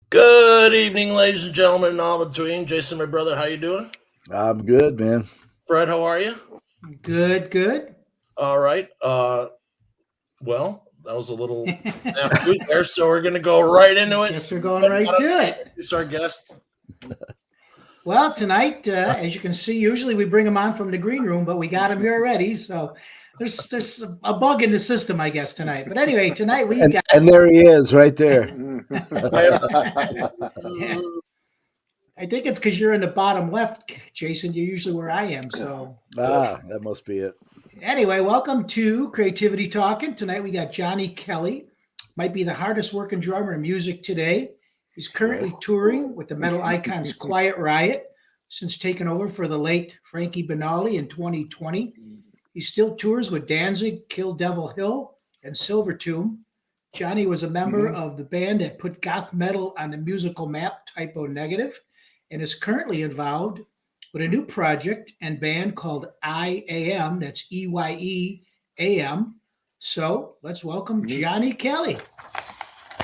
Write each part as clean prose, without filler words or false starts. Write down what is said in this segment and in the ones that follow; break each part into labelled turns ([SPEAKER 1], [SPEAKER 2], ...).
[SPEAKER 1] Good evening, ladies and gentlemen, and all between. Jason, my brother, how you doing?
[SPEAKER 2] I'm good, man.
[SPEAKER 1] Fred, how are you?
[SPEAKER 3] Good, good.
[SPEAKER 1] All right. Well, that was a little snafu there, so we're gonna go right into it.
[SPEAKER 3] Guess we're going right to it.
[SPEAKER 1] Introduce our guest.
[SPEAKER 3] Well, tonight, as you can see, usually we bring him on from the green room, but we got him here already. So there's a bug in the system, I guess, tonight. But anyway, tonight we got.
[SPEAKER 2] And there he is, right there.
[SPEAKER 3] I think it's because you're in the bottom left, Jason. You're usually where I am. So
[SPEAKER 2] that must be it.
[SPEAKER 3] anyway, welcome to Creativity Talking. Tonight we got Johnny Kelly. Might be the hardest working drummer in music today. He's currently touring with the metal icons Quiet Riot since taking over for the late Frankie Benali in 2020. He still tours with Danzig, Kill Devil Hill, and Silvertomb. Johnny was a member of the band that put goth metal on the musical map, Typo Negative, and is currently involved with a new project and band called IAM. That's EYEAM. So let's welcome Johnny Kelly.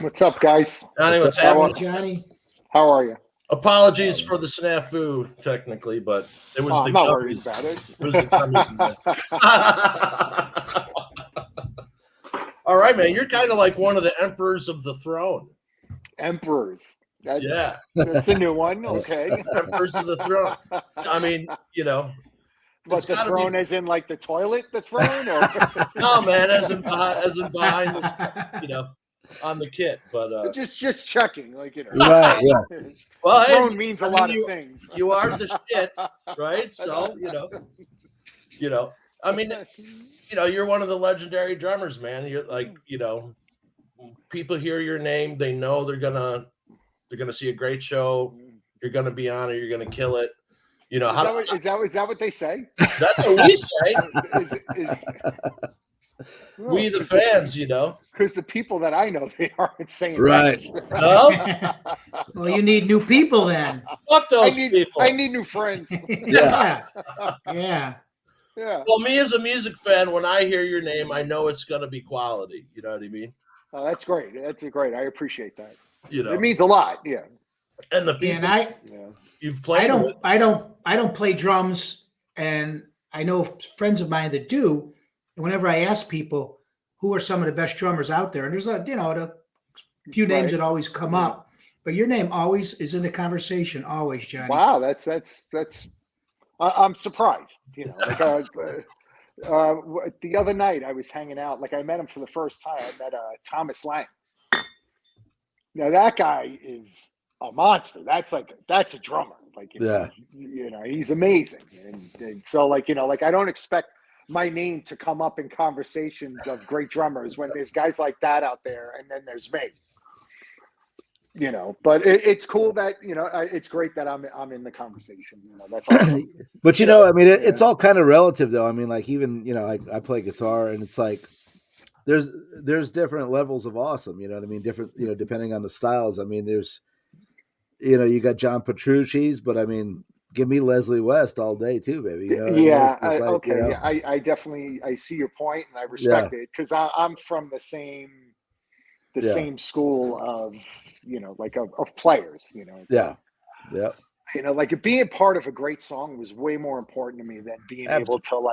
[SPEAKER 4] What's up, guys?
[SPEAKER 1] Johnny, what's
[SPEAKER 3] How are
[SPEAKER 1] happening?
[SPEAKER 3] you, Johnny?
[SPEAKER 4] How are you?
[SPEAKER 1] Apologies for the snafu, technically, but it was the
[SPEAKER 4] I'm not worried
[SPEAKER 1] gummies.
[SPEAKER 4] about it.
[SPEAKER 1] It was the gummies. All right, man. You're kind of like one of the emperors of the throne.
[SPEAKER 4] Emperors.
[SPEAKER 1] Yeah,
[SPEAKER 4] That's a new one. Okay.
[SPEAKER 1] emperors of the throne. I mean,
[SPEAKER 4] But
[SPEAKER 1] it's
[SPEAKER 4] the
[SPEAKER 1] gotta
[SPEAKER 4] throne
[SPEAKER 1] be-
[SPEAKER 4] as in like the toilet, the throne? Or
[SPEAKER 1] no, man, as in behind the, on the kit. But
[SPEAKER 4] just checking, like,
[SPEAKER 2] Right, yeah.
[SPEAKER 1] well, hey,
[SPEAKER 4] Throne means a lot of
[SPEAKER 1] you-
[SPEAKER 4] things.
[SPEAKER 1] you are the shit, right? So I mean, you're one of the legendary drummers, man. You're like, people hear your name, they know they're gonna see a great show. You're gonna be on it. You're gonna kill it.
[SPEAKER 4] Is that what they say?
[SPEAKER 1] That's what we say. We
[SPEAKER 4] Is-
[SPEAKER 1] the fans,
[SPEAKER 4] Because the people that I know, they aren't saying
[SPEAKER 2] Right.
[SPEAKER 4] that.
[SPEAKER 1] No,
[SPEAKER 3] Well, you need new people then.
[SPEAKER 1] fuck
[SPEAKER 4] I
[SPEAKER 1] those
[SPEAKER 4] need
[SPEAKER 1] people.
[SPEAKER 4] I need new friends.
[SPEAKER 3] Yeah. Yeah.
[SPEAKER 4] Yeah.
[SPEAKER 1] Well, me as a music fan, when I hear your name, I know it's gonna be quality. You know what I mean?
[SPEAKER 4] Oh, that's great. That's great. I appreciate that.
[SPEAKER 1] You know,
[SPEAKER 4] It means a lot. Yeah.
[SPEAKER 1] and the people
[SPEAKER 3] And
[SPEAKER 4] Yeah.
[SPEAKER 1] you've played with.
[SPEAKER 3] I don't play drums, and I know friends of mine that do. And whenever I ask people who are some of the best drummers out there, and there's a few names
[SPEAKER 4] Right.
[SPEAKER 3] that always come up, but your name always is in the conversation, always, Johnny.
[SPEAKER 4] Wow, that's. I'm surprised. The other night I was hanging out. Like I met him for the first time. I met Thomas Lang. Now that guy is a monster. That's a drummer. He's amazing. And so I don't expect my name to come up in conversations of great drummers when there's guys like that out there, and then there's me. But it's cool that it's great that I'm in the conversation. That's awesome.
[SPEAKER 2] But I mean, it's all kind of relative, though. I mean, like even I play guitar, and it's like there's different levels of awesome. You know what I mean? Different, depending on the styles. I mean, there's you got John Petrucci's, but I mean, give me Leslie West all day too, baby.
[SPEAKER 4] Yeah.
[SPEAKER 2] I mean?
[SPEAKER 4] Okay. Yeah, I definitely see your point, and I respect it because I'm from the same school of of players.
[SPEAKER 2] Yeah.
[SPEAKER 4] Being part of a great song was way more important to me than being able to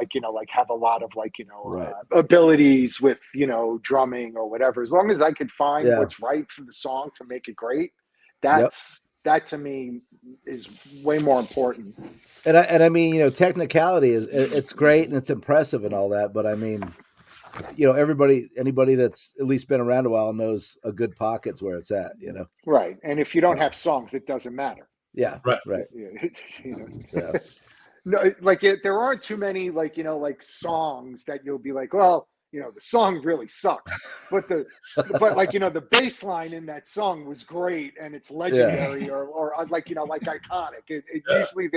[SPEAKER 4] have a lot of
[SPEAKER 2] Right.
[SPEAKER 4] abilities with drumming or whatever. As long as I could find what's right for the song to make it great, that to me is way more important.
[SPEAKER 2] And I mean, technicality it's great and it's impressive and all that, but I mean, anybody that's at least been around a while knows a good pocket's where it's at,
[SPEAKER 4] Right. And if you don't have songs, it doesn't matter.
[SPEAKER 2] Yeah. Right.
[SPEAKER 4] Yeah. No, there aren't too many songs that you'll be like, well, the song really sucks, but the bass line in that song was great and it's legendary or iconic. Usually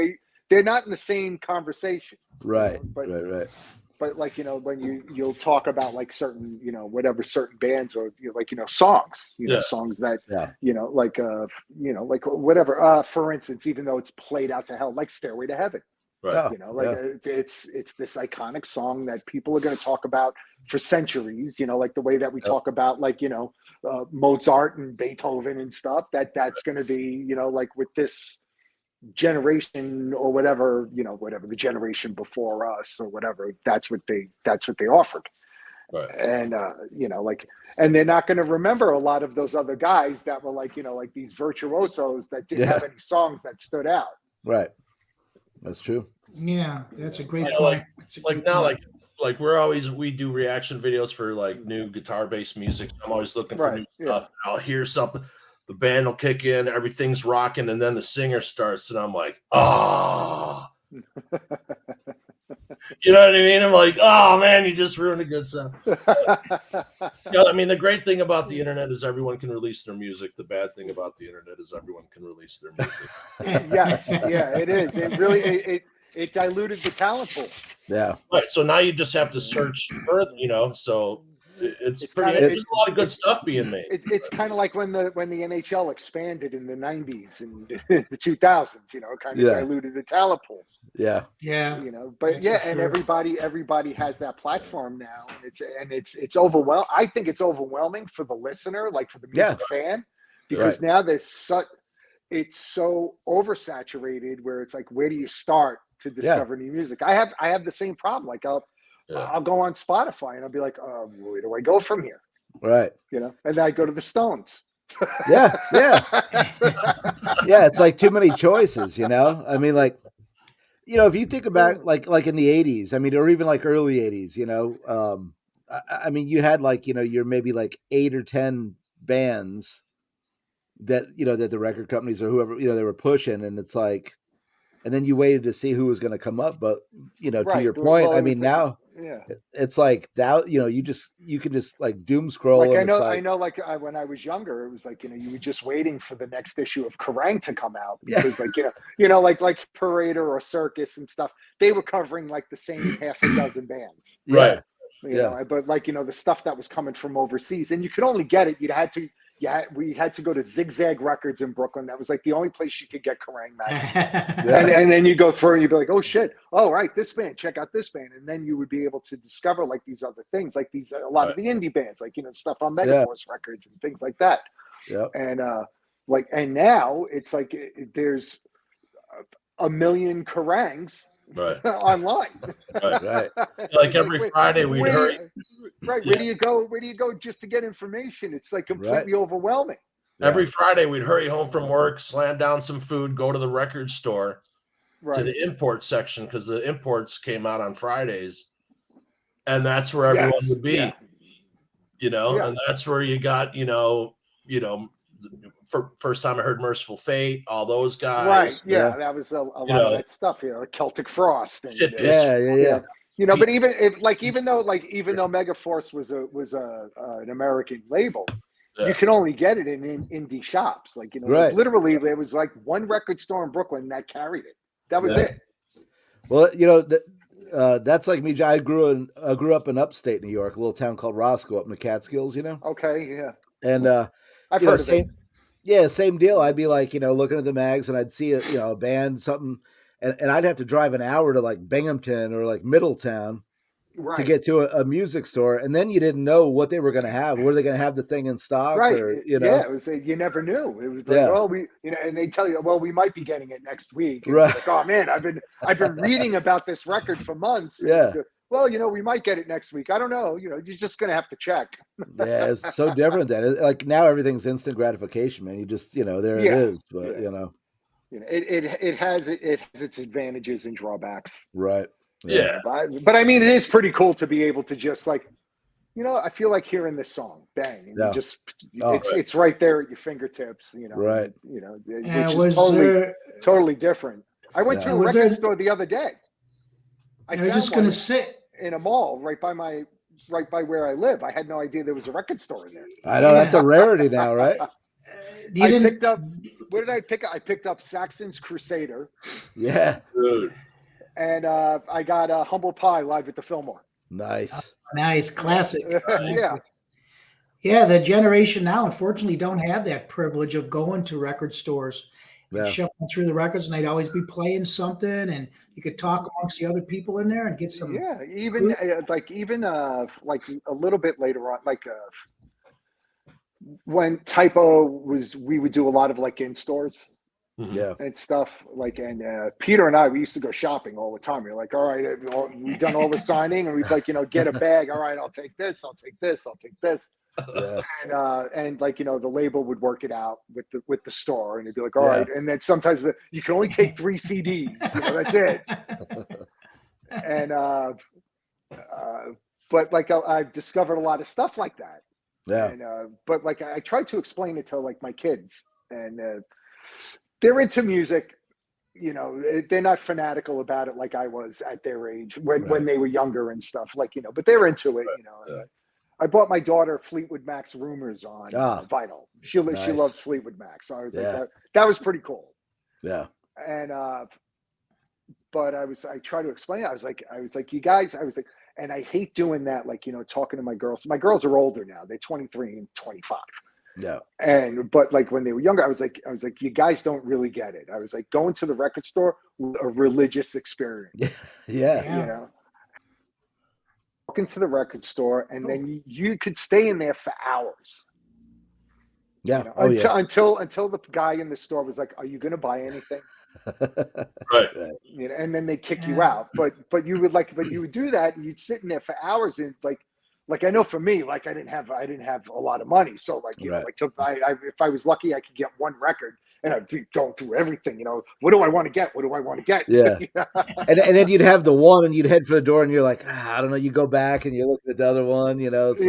[SPEAKER 4] they're not in the same conversation.
[SPEAKER 2] Right.
[SPEAKER 4] Right. But when you'll talk about certain certain bands or songs songs that whatever for instance, even though it's played out to hell, like Stairway to Heaven,
[SPEAKER 1] Right.
[SPEAKER 4] You know, like it's this iconic song that people are going to talk about for centuries. You know, like the way that we talk about, like, you know, Mozart and Beethoven and stuff. That's going to be, you know, like with this generation or whatever, you know, whatever the generation before us or whatever. That's what they offered.
[SPEAKER 1] Right.
[SPEAKER 4] And you know, like, and they're not going to remember a lot of those other guys that were like, you know, like these virtuosos that didn't have any songs that stood out.
[SPEAKER 2] Right. That's true.
[SPEAKER 3] Yeah, that's a great
[SPEAKER 1] You know,
[SPEAKER 3] point.
[SPEAKER 1] like now, like we do reaction videos for like new guitar based music. I'm always looking for new stuff. I'll hear something, the band will kick in, everything's rocking, and then the singer starts, and I'm like, oh. You know what I mean? I'm like, oh man, you just ruined a good sound. You know, I mean, the great thing about the internet is everyone can release their music. The bad thing about the internet is everyone can release their music.
[SPEAKER 4] Yes, yeah, it is. It really it diluted the talent pool.
[SPEAKER 2] Yeah.
[SPEAKER 1] Right. So now you just have to search further, you know. So it's pretty. There's a lot of good stuff being made.
[SPEAKER 4] It's kind of like when the NHL expanded in the 90s and the 2000s. You know, it kind of diluted the talent pool.
[SPEAKER 2] Yeah.
[SPEAKER 3] Yeah.
[SPEAKER 4] You know, but and everybody has that platform now, and it's overwhelming. I think it's overwhelming for the listener, like for the music fan, because now it's so oversaturated where it's like, where do you start to discover new music? I have the same problem. Like I'll go on Spotify and I'll be like, where do I go from here?
[SPEAKER 2] Right.
[SPEAKER 4] You know, and then I go to the Stones.
[SPEAKER 2] Yeah. It's like too many choices, you know? I mean, like, you know, if you think about like in the 80s, I mean, or even like early 80s, you know, I mean, you had like, you know, you're maybe like 8 or 10 bands that, you know, that the record companies or whoever, you know, they were pushing, and it's like, and then you waited to see who was going to come up. But, you know, to your point, I mean, now it's like that, you know, you can just like doom scroll.
[SPEAKER 4] Like,
[SPEAKER 2] and
[SPEAKER 4] I know, like when I was younger, it was like, you know, you were just waiting for the next issue of Kerrang to come out because like, you know, like Parader or Circus and stuff, they were covering like the same half a dozen bands.
[SPEAKER 1] Right.
[SPEAKER 4] You know, but like, you know, the stuff that was coming from overseas, and you could only get it. We had to go to Zigzag Records in Brooklyn. That was like the only place you could get Kerrang magazine. And then you go through and you'd be like, oh shit, oh right, this band, check out this band. And then you would be able to discover like these other things, like these, a lot of the indie bands, like, you know, stuff on Megaforce Records and things like that. And and now it's like there's a million Kerrangs online.
[SPEAKER 1] Right. Like every Friday we'd hurry.
[SPEAKER 4] Where do you go just to get information? It's like completely overwhelming.
[SPEAKER 1] Every Friday we'd hurry home from work, slam down some food, go to the record store, to the import section, because the imports came out on Fridays, and that's where everyone would be. You know, and that's where you got, you know, for first time I heard Merciful Fate, all those guys.
[SPEAKER 4] Right. That was a lot of that stuff, you know, like Celtic Frost. And, You know, but even though Megaforce was an American label, you can only get it in indie shops. Like, you know, literally there was like one record store in Brooklyn that carried it. That was it.
[SPEAKER 2] Well, you know, that's like me. I grew up in upstate New York, a little town called Roscoe up in the Catskills, you know?
[SPEAKER 4] Okay, yeah.
[SPEAKER 2] And
[SPEAKER 4] I've heard of it.
[SPEAKER 2] Yeah, same deal. I'd be like, you know, looking at the mags, and I'd see a band, something, and I'd have to drive an hour to like Binghamton or like Middletown to get to a music store, and then you didn't know what they were going to have. Were they going to have the thing in stock?
[SPEAKER 4] Right.
[SPEAKER 2] Or, you know?
[SPEAKER 4] Yeah, it was. You never knew. It was like, well, and they tell you, well, we might be getting it next week. And like, oh man, I've been reading about this record for months.
[SPEAKER 2] Yeah.
[SPEAKER 4] Well, you know, we might get it next week. I don't know. You know, you're just going to have to check.
[SPEAKER 2] Yeah, it's so different then. Like now everything's instant gratification, man. You just, you know, there it is. But you know,
[SPEAKER 4] it has its advantages and drawbacks.
[SPEAKER 2] Right.
[SPEAKER 1] Yeah.
[SPEAKER 4] But I mean, it is pretty cool to be able to just like, you know, I feel like hearing this song, bang, and you just it's right there at your fingertips. You know,
[SPEAKER 2] right.
[SPEAKER 4] You know, which is totally different. I went to a record store the other day.
[SPEAKER 3] I was just going to say,
[SPEAKER 4] in a mall right by where I live. I had no idea there was a record store in there.
[SPEAKER 2] I know that's a rarity now, right?
[SPEAKER 4] Picked up. What did I pick up? I picked up Saxon's Crusader.
[SPEAKER 2] Yeah.
[SPEAKER 1] Dude.
[SPEAKER 4] And I got Humble Pie live at the Fillmore.
[SPEAKER 2] Nice.
[SPEAKER 3] Nice. Classic. Yeah, the generation now, unfortunately, don't have that privilege of going to record stores and shuffling through the records, and they'd always be playing something, and you could talk amongst the other people in there and get some.
[SPEAKER 4] Yeah, even like a little bit later on, like when Typo was, we would do a lot of like in stores. And stuff like, and Peter and I, we used to go shopping all the time. We were like, all right, we've done all the signing, and we'd like, get a bag. All right, I'll take this. I'll take this. I'll take this. And like, the label would work it out with the store, and it'd be like, all right. And then sometimes you can only take 3 CDs. That's it. And but like I've discovered a lot of stuff like that. And but like I tried to explain it to like my kids, and they're into music. They're not fanatical about it like I was at their age when they were younger and stuff, like, but they're into it. I bought my daughter Fleetwood Mac's Rumors on vinyl. She loves Fleetwood Mac. So I was like, that was pretty cool. Yeah. And, but I tried to explain it. I was like, you guys, and I hate doing that. Like, talking to my girls. My girls are older now. They're 23 and 25. Yeah. But like when they were younger, I was like, you guys don't really get it. I was like, going to the record store was a religious experience. Walk into the record store, and then you could stay in there for hours. Until the guy in the store was like, "Are you going to buy anything?" Right. And then they kick you out. But you would do that, and you'd sit in there for hours, and like I know for me, like I didn't have a lot of money, so like if I was lucky, I could get one record, and I'd be going through everything. What do I want to get? What do I want to get?
[SPEAKER 2] Yeah. and then you'd have the one, and you'd head for the door, and you're like, I don't know. You go back, and you're looking at the other one. It's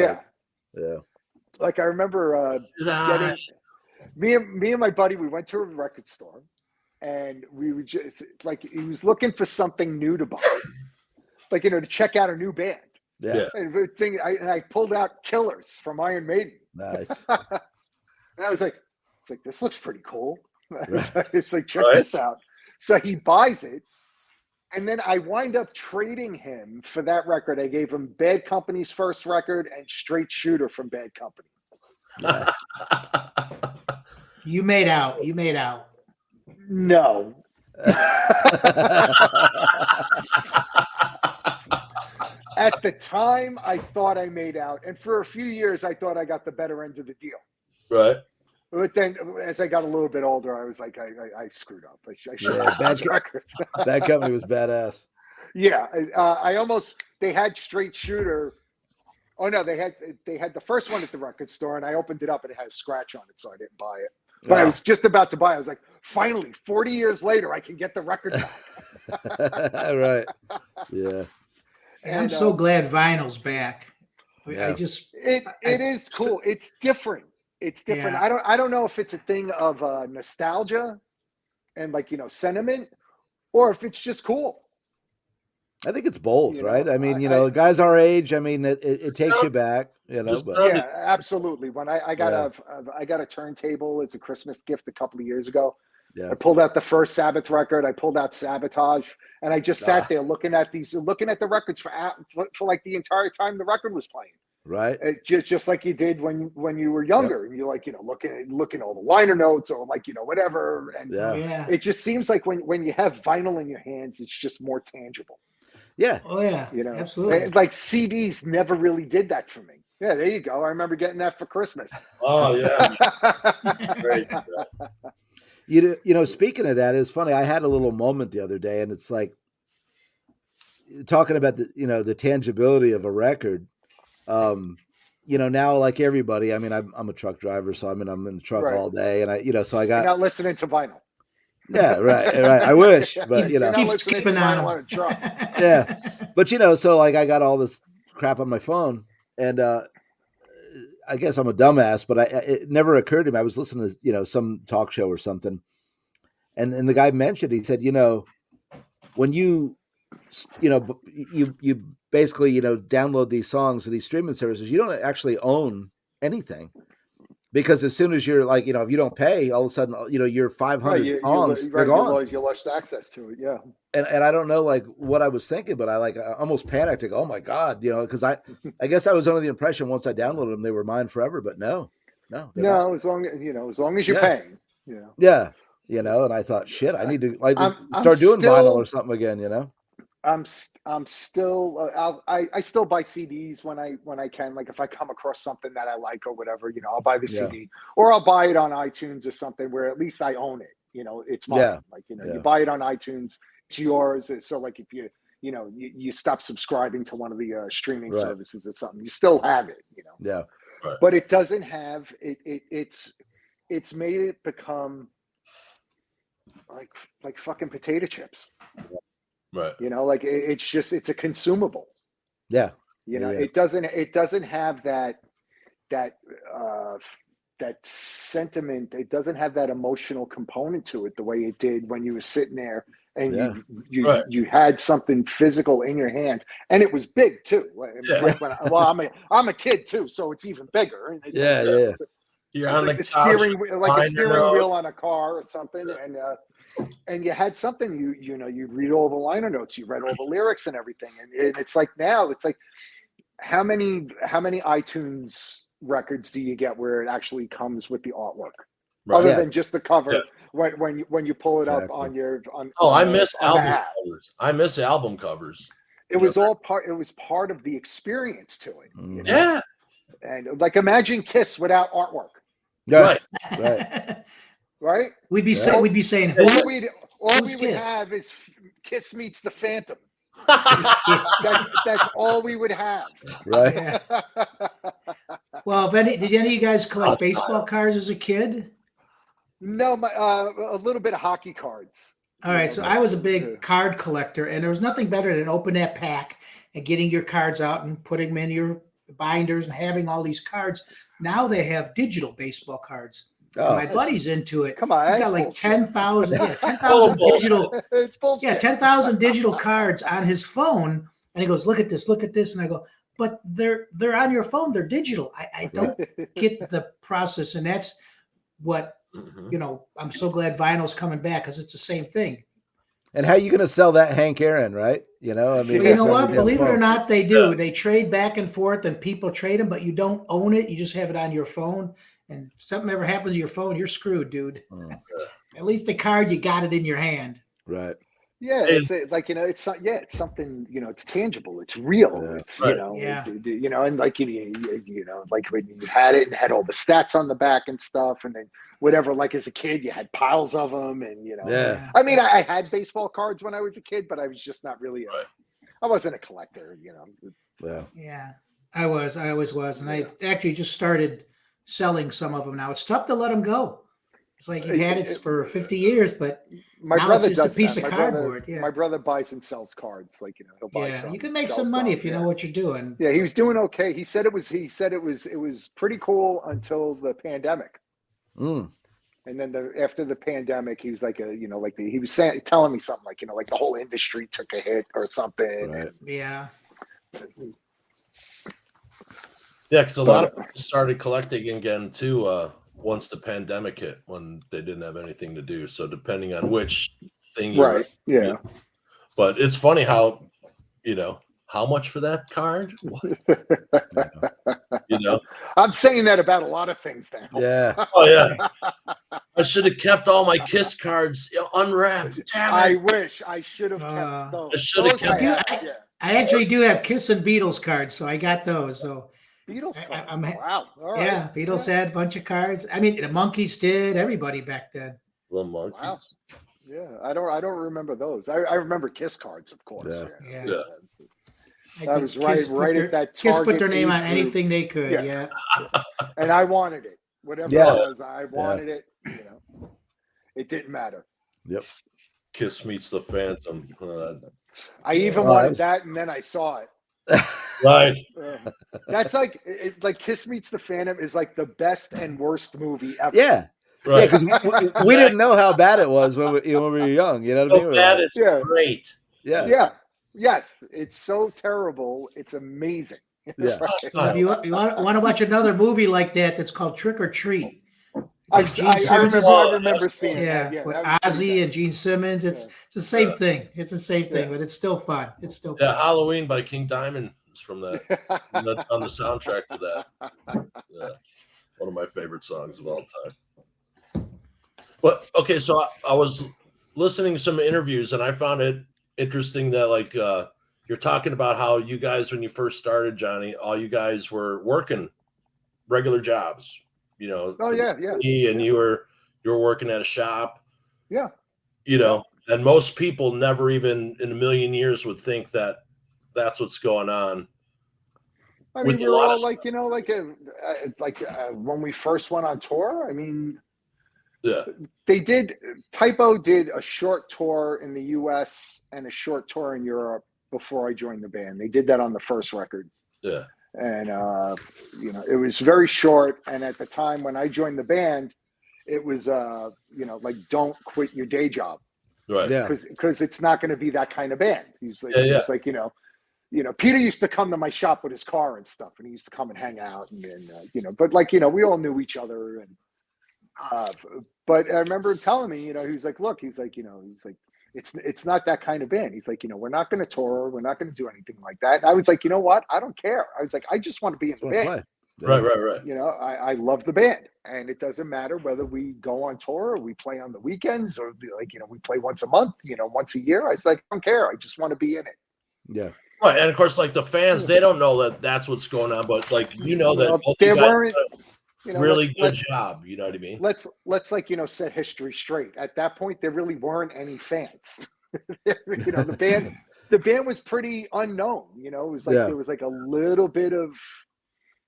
[SPEAKER 4] Like I remember getting me and my buddy. We went to a record store, and we were just like, he was looking for something new to buy, like to check out a new band. Yeah. And I pulled out Killers from Iron Maiden. Nice. And I was like, this looks pretty cool. It's like, check this out. So he buys it. And then I wind up trading him for that record. I gave him Bad Company's first record and Straight Shooter from Bad Company.
[SPEAKER 2] Yeah.
[SPEAKER 3] You made out.
[SPEAKER 4] No. At the time, I thought I made out. And for a few years, I thought I got the better end of the deal. Right. But then as I got a little bit older, I was like, I screwed up. I should have records.
[SPEAKER 2] Bad Company was badass.
[SPEAKER 4] Yeah. They had Straight Shooter. Oh, no, they had the first one at the record store, and I opened it up, and it had a scratch on it, so I didn't buy it. But I was just about to buy it. I was like, finally, 40 years later, I can get the record back.
[SPEAKER 2] Right. Yeah.
[SPEAKER 3] And I'm so glad vinyl's back.
[SPEAKER 4] Yeah. It is cool. It's different. Yeah. I don't know if it's a thing of nostalgia and like sentiment, or if it's just cool.
[SPEAKER 2] I think it's both, right? I mean, guys our age, I mean, it takes you back,
[SPEAKER 4] Yeah, absolutely. When I got a turntable as a Christmas gift a couple of years ago. Yeah. I pulled out the first Sabbath record. I pulled out Sabotage, and I just sat there looking at the records for like the entire time the record was playing.
[SPEAKER 2] Right.
[SPEAKER 4] Just like you did when you were younger, and you're like, looking at all the liner notes or like, whatever. And it just seems like when you have vinyl in your hands, it's just more tangible.
[SPEAKER 2] Yeah.
[SPEAKER 3] Oh yeah. Absolutely.
[SPEAKER 4] And like CDs never really did that for me. Yeah, there you go. I remember getting that for Christmas.
[SPEAKER 1] Oh yeah. Great.
[SPEAKER 2] Speaking of that, it's funny. I had a little moment the other day, and it's like talking about the tangibility of a record. Now like everybody, I mean, I'm a truck driver, so I'm in the truck all day, and so I got.
[SPEAKER 4] You're not listening to vinyl.
[SPEAKER 2] Yeah, right. I wish, but
[SPEAKER 3] keep skipping on them.
[SPEAKER 2] Yeah, but so like I got all this crap on my phone, and I guess I'm a dumbass, but it never occurred to me. I was listening to some talk show or something, and the guy mentioned, he said, when you basically download these songs or these streaming services, you don't actually own anything, because as soon as you're like if you don't pay, all of a sudden your 500 songs are gone.
[SPEAKER 4] You lost access to it, yeah.
[SPEAKER 2] And I don't know like what I was thinking, but I almost panicked. Like, oh my God, because I guess I was under the impression once I downloaded them they were mine forever, but no.
[SPEAKER 4] As long as you're paying,
[SPEAKER 2] Yeah. you know, and I thought, shit, I need to like
[SPEAKER 4] I'm
[SPEAKER 2] start doing vinyl
[SPEAKER 4] still-
[SPEAKER 2] or something again, you know.
[SPEAKER 4] I'm still I still buy CDs when I can. Like if I come across something that I like or whatever, you know, I'll buy the
[SPEAKER 2] Yeah.
[SPEAKER 4] CD or I'll buy it on iTunes or something where at least I own it. You know, it's mine.
[SPEAKER 2] Yeah.
[SPEAKER 4] Like, you know,
[SPEAKER 2] Yeah.
[SPEAKER 4] you buy it on iTunes, it's yours. So like if you stop subscribing to one of the streaming
[SPEAKER 2] Right.
[SPEAKER 4] services or something, you still have it, you know.
[SPEAKER 2] Yeah.
[SPEAKER 1] Right.
[SPEAKER 4] But it doesn't have it's made it become like fucking potato chips.
[SPEAKER 1] Right.
[SPEAKER 4] You know, like it's a consumable.
[SPEAKER 2] Yeah.
[SPEAKER 4] You know,
[SPEAKER 2] Yeah.
[SPEAKER 4] it doesn't have that sentiment. It doesn't have that emotional component to it the way it did when you were sitting there and
[SPEAKER 2] Yeah.
[SPEAKER 4] you had something physical in your hand, and it was big too.
[SPEAKER 1] Yeah.
[SPEAKER 4] Like I'm a kid too, so it's even bigger. And it's
[SPEAKER 2] Yeah, yeah.
[SPEAKER 1] You're
[SPEAKER 4] it's
[SPEAKER 1] on
[SPEAKER 4] like
[SPEAKER 1] the
[SPEAKER 4] the
[SPEAKER 1] couch,
[SPEAKER 4] steering wheel on a car or something, and you had something. You read all the liner notes, you read all the lyrics and everything, and it's like now it's like how many iTunes records do you get where it actually comes with the artwork,
[SPEAKER 1] Right.
[SPEAKER 4] other
[SPEAKER 2] Yeah.
[SPEAKER 4] than just the cover?
[SPEAKER 1] Yeah.
[SPEAKER 4] When you pull it up
[SPEAKER 2] Exactly.
[SPEAKER 4] on your on
[SPEAKER 1] Oh,
[SPEAKER 4] on
[SPEAKER 1] I
[SPEAKER 4] the-
[SPEAKER 1] miss
[SPEAKER 4] on the
[SPEAKER 1] album
[SPEAKER 4] app.
[SPEAKER 1] covers. I miss album covers.
[SPEAKER 4] It was all part. It was part of the experience to it. You know?
[SPEAKER 1] Yeah.
[SPEAKER 4] And like imagine Kiss without artwork,
[SPEAKER 2] Yeah.
[SPEAKER 1] Right.
[SPEAKER 2] Right.
[SPEAKER 4] right?
[SPEAKER 3] We'd be
[SPEAKER 2] Yeah.
[SPEAKER 3] we'd be saying,
[SPEAKER 4] All
[SPEAKER 3] who?
[SPEAKER 4] we
[SPEAKER 3] Who's
[SPEAKER 4] would
[SPEAKER 3] Kiss?
[SPEAKER 4] have is Kiss meets the Phantom. That's all we would have.
[SPEAKER 2] Right.
[SPEAKER 3] Yeah. Well, did any of you guys collect baseball cards as a kid?
[SPEAKER 4] No, a little bit of hockey cards.
[SPEAKER 3] All right, so I was a big card collector, and there was nothing better than opening that pack and getting your cards out and putting them in your binders and having all these cards. Now they have digital baseball cards. And my buddy's into it.
[SPEAKER 4] Come on,
[SPEAKER 3] He's
[SPEAKER 4] that's
[SPEAKER 3] got like
[SPEAKER 4] bullshit.
[SPEAKER 3] 10,000
[SPEAKER 1] bullshit.
[SPEAKER 3] digital.
[SPEAKER 4] It's bullshit.
[SPEAKER 3] Yeah, 10,000 digital cards on his phone. And he goes, look at this. And I go, but they're on your phone. They're digital. I don't get the process. And that's what, I'm so glad vinyl's coming back because it's the same thing.
[SPEAKER 2] And how you going to sell that Hank Aaron, right? You know, I mean,
[SPEAKER 3] Well, you know
[SPEAKER 2] that's
[SPEAKER 3] what?
[SPEAKER 2] every damn
[SPEAKER 3] Believe it or
[SPEAKER 2] phone.
[SPEAKER 3] not, they do. They trade back and forth and people trade them, but you don't own it. You just have it on your phone. And if something ever happens to your phone, you're screwed, dude. At least the card, you got it in your hand.
[SPEAKER 2] Right.
[SPEAKER 4] Yeah, it's it's something, it's tangible, it's real,
[SPEAKER 2] Yeah.
[SPEAKER 4] it's
[SPEAKER 1] Right.
[SPEAKER 4] and like like when you had it and had all the stats on the back and stuff, and then whatever. Like as a kid, you had piles of them, and
[SPEAKER 2] Yeah.
[SPEAKER 4] I mean, I had baseball cards when I was a kid, but I was just not really I wasn't a collector,
[SPEAKER 2] Yeah.
[SPEAKER 3] Yeah, I always was, and I actually just started selling some of them now. It's tough to let them go. It's like you had it for 50 years, but
[SPEAKER 4] my
[SPEAKER 3] now
[SPEAKER 4] brother
[SPEAKER 3] it's just a
[SPEAKER 4] does
[SPEAKER 3] piece
[SPEAKER 4] that.
[SPEAKER 3] of
[SPEAKER 4] My brother-
[SPEAKER 3] cardboard. Yeah,
[SPEAKER 4] My brother buys and sells cards, like he'll buy
[SPEAKER 3] yeah,
[SPEAKER 4] some.
[SPEAKER 3] you can make
[SPEAKER 4] sell
[SPEAKER 3] some money if you
[SPEAKER 4] yeah.
[SPEAKER 3] know what you're doing.
[SPEAKER 4] Yeah, he was doing okay. He said it was pretty cool until the pandemic.
[SPEAKER 2] Mm.
[SPEAKER 4] And then after the pandemic, he was like he was telling me something like like the whole industry took a hit or something.
[SPEAKER 2] Right.
[SPEAKER 3] Yeah,
[SPEAKER 1] Yeah, because a lot of people started collecting again too once the pandemic hit, when they didn't have anything to do. So depending on which thing you
[SPEAKER 4] Right. Yeah.
[SPEAKER 1] But it's funny how how much for that card? What?
[SPEAKER 4] I'm saying that about a lot of things now.
[SPEAKER 2] Yeah.
[SPEAKER 1] Oh yeah. I should have kept all my Kiss cards unwrapped. Damn it.
[SPEAKER 4] I wish I should have kept those.
[SPEAKER 1] I should have
[SPEAKER 4] Those I
[SPEAKER 1] kept-
[SPEAKER 4] have, yeah.
[SPEAKER 3] I actually do have Kiss and Beatles cards, so I got those. So
[SPEAKER 4] Beatles cards.
[SPEAKER 3] I'm-
[SPEAKER 4] Wow. All right.
[SPEAKER 3] yeah, Beatles had a bunch of cards. I mean, the Monkees did. Everybody back then.
[SPEAKER 1] The Monkees.
[SPEAKER 4] Yeah, I don't remember those. I remember Kiss cards, of course.
[SPEAKER 2] Yeah.
[SPEAKER 3] Yeah. I
[SPEAKER 4] That
[SPEAKER 3] think
[SPEAKER 4] was right
[SPEAKER 3] Kiss put
[SPEAKER 4] at
[SPEAKER 3] their-
[SPEAKER 4] that
[SPEAKER 3] Kiss put
[SPEAKER 4] target
[SPEAKER 3] their name
[SPEAKER 4] age
[SPEAKER 3] on
[SPEAKER 4] group.
[SPEAKER 3] anything they could.
[SPEAKER 4] Yeah.
[SPEAKER 3] Yeah.
[SPEAKER 4] And I wanted it. Whatever
[SPEAKER 2] Yeah.
[SPEAKER 4] it was, I wanted it. It didn't matter.
[SPEAKER 2] Yep.
[SPEAKER 1] Kiss meets the Phantom.
[SPEAKER 4] I even
[SPEAKER 2] Well,
[SPEAKER 4] wanted
[SPEAKER 2] was-
[SPEAKER 4] that, and then I saw it.
[SPEAKER 1] Right.
[SPEAKER 4] That's like like Kiss Meets the Phantom is like the best and worst movie ever.
[SPEAKER 2] Yeah. Yeah,
[SPEAKER 1] Right.
[SPEAKER 2] because we didn't know how bad it was when we were young. You know what I mean?
[SPEAKER 1] So
[SPEAKER 2] We were
[SPEAKER 1] bad,
[SPEAKER 2] like,
[SPEAKER 1] it's
[SPEAKER 4] Yeah.
[SPEAKER 1] great.
[SPEAKER 2] yeah.
[SPEAKER 4] Yeah. Yes. It's so terrible. It's amazing.
[SPEAKER 2] Yeah.
[SPEAKER 3] If you want to watch another movie like that, that's called Trick or Treat.
[SPEAKER 4] I
[SPEAKER 3] Gene Simmons is
[SPEAKER 4] remember seeing
[SPEAKER 3] Yeah,
[SPEAKER 4] that. Yeah,
[SPEAKER 3] with
[SPEAKER 4] that was pretty
[SPEAKER 3] Ozzy
[SPEAKER 4] bad.
[SPEAKER 3] and Gene Simmons. It's the same thing. It's the same thing, but it's still fun. It's still
[SPEAKER 1] Yeah,
[SPEAKER 3] fun.
[SPEAKER 1] Halloween by King Diamond is from that on the soundtrack to that. Yeah. One of my favorite songs of all time. Well, okay, so I was listening to some interviews, and I found it interesting that like you're talking about how you guys, when you first started, Johnny, all you guys were working regular jobs, you know,
[SPEAKER 4] Oh
[SPEAKER 1] for the
[SPEAKER 4] yeah,
[SPEAKER 1] city, and you were working at a shop,
[SPEAKER 4] yeah.
[SPEAKER 1] you know, and most people never even in a million years would think that that's what's going on.
[SPEAKER 4] I
[SPEAKER 1] With
[SPEAKER 4] mean,
[SPEAKER 1] a
[SPEAKER 4] we were
[SPEAKER 1] lot
[SPEAKER 4] all
[SPEAKER 1] of
[SPEAKER 4] like, when we first went on tour. I mean,
[SPEAKER 1] yeah,
[SPEAKER 4] Typo did a short tour in the U.S. and a short tour in Europe before I joined the band. They did that on the first record,
[SPEAKER 1] yeah,
[SPEAKER 4] and it was very short. And at the time when I joined the band, it was like, don't quit your day job,
[SPEAKER 1] right,
[SPEAKER 2] Yeah.
[SPEAKER 4] because it's not going to be that kind of band. He's like,
[SPEAKER 1] Yeah,
[SPEAKER 4] he
[SPEAKER 1] yeah.
[SPEAKER 4] was like, Peter used to come to my shop with his car and stuff, and he used to come and hang out, and but like, we all knew each other, and but I remember him telling me, he was like, look, he's like, it's not that kind of band. He's like, we're not going to tour, we're not going to do anything like that. And I was like, you know what? I don't care. I was like, I just want to be in the band.
[SPEAKER 2] Play.
[SPEAKER 1] Right, right, right.
[SPEAKER 4] I love the band, and it doesn't matter whether we go on tour or we play on the weekends, or like, we play once a month, once a year. I was like, I don't care. I just want to be in it.
[SPEAKER 2] Yeah.
[SPEAKER 1] Right, and of course, like the fans, they don't know that that's what's going on, but like that both
[SPEAKER 4] They
[SPEAKER 1] you guys
[SPEAKER 4] weren't.
[SPEAKER 1] did a really good job. You know what I mean?
[SPEAKER 4] Let's like, set history straight. At that point, there really weren't any fans. the band was pretty unknown. It was like, there was like a little bit of,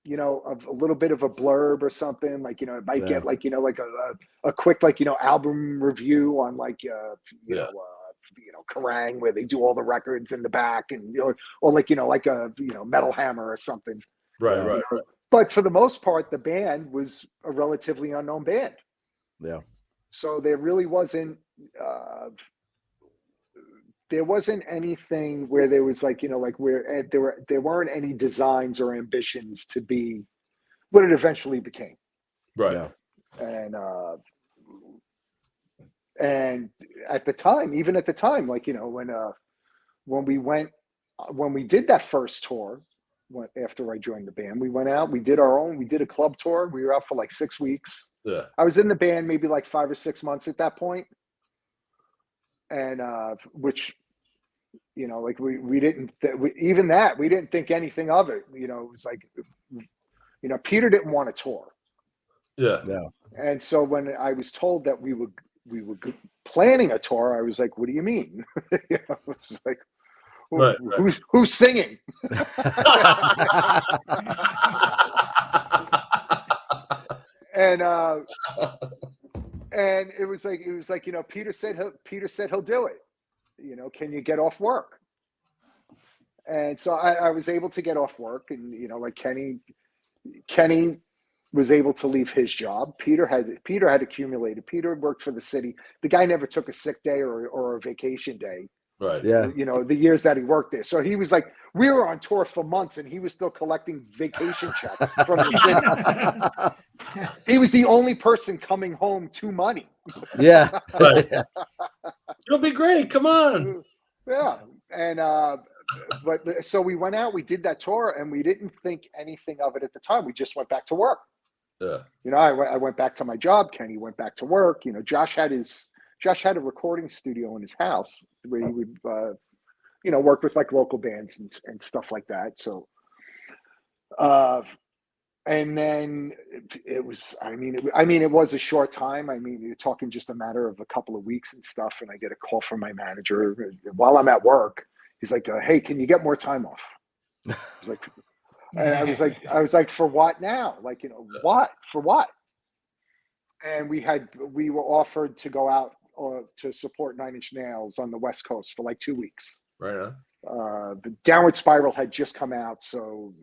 [SPEAKER 4] a little bit of a blurb or something, like, it might get like, like a quick, like, album review on like, Kerrang, where they do all the records in the back, and or like, like a Metal Hammer or something.
[SPEAKER 1] Right, right, right.
[SPEAKER 4] But for the most part, the band was a relatively unknown band.
[SPEAKER 2] Yeah.
[SPEAKER 4] So there really wasn't anything where there was like, like where there weren't any designs or ambitions to be what it eventually became.
[SPEAKER 1] Right.
[SPEAKER 2] Yeah.
[SPEAKER 4] And at the time, like, when we did that first tour, after I joined the band, we went out, we did a club tour. We were out for like 6 weeks.
[SPEAKER 1] Yeah.
[SPEAKER 4] I was in the band maybe like 5 or 6 months at that point. And, which, like we didn't think anything of it. It was like, Peter didn't want to tour.
[SPEAKER 1] Yeah.
[SPEAKER 2] Yeah.
[SPEAKER 4] And so when I was told that we were planning a tour, I was like, what do you mean? I was like,
[SPEAKER 1] right.
[SPEAKER 4] Who's singing? And it was like, Peter said he'll do it. Can you get off work? And so I was able to get off work, and like Kenny was able to leave his job. Peter had accumulated. Peter worked for the city. The guy never took a sick day or a vacation day.
[SPEAKER 1] Right.
[SPEAKER 2] Yeah.
[SPEAKER 4] The years that he worked there. So he was like, we were on tour for months, and he was still collecting vacation checks from the city. He was the only person coming home to money.
[SPEAKER 2] Yeah.
[SPEAKER 1] Right. It'll be great. Come on.
[SPEAKER 4] Yeah. And but so we went out, we did that tour, and we didn't think anything of it at the time. We just went back to work.
[SPEAKER 1] Yeah.
[SPEAKER 4] I went back to my job. Kenny went back to work. Josh had a recording studio in his house where he would, work with like local bands and stuff like that. So, and then it was, it was a short time. You're talking just a matter of a couple of weeks and stuff. And I get a call from my manager while I'm at work. He's like, hey, can you get more time off? I was like, and I was like, for what now? Like, what? For what? And we were offered to go out to support Nine Inch Nails on the West Coast for like 2 weeks.
[SPEAKER 1] Right on.
[SPEAKER 4] The Downward Spiral had just come out, so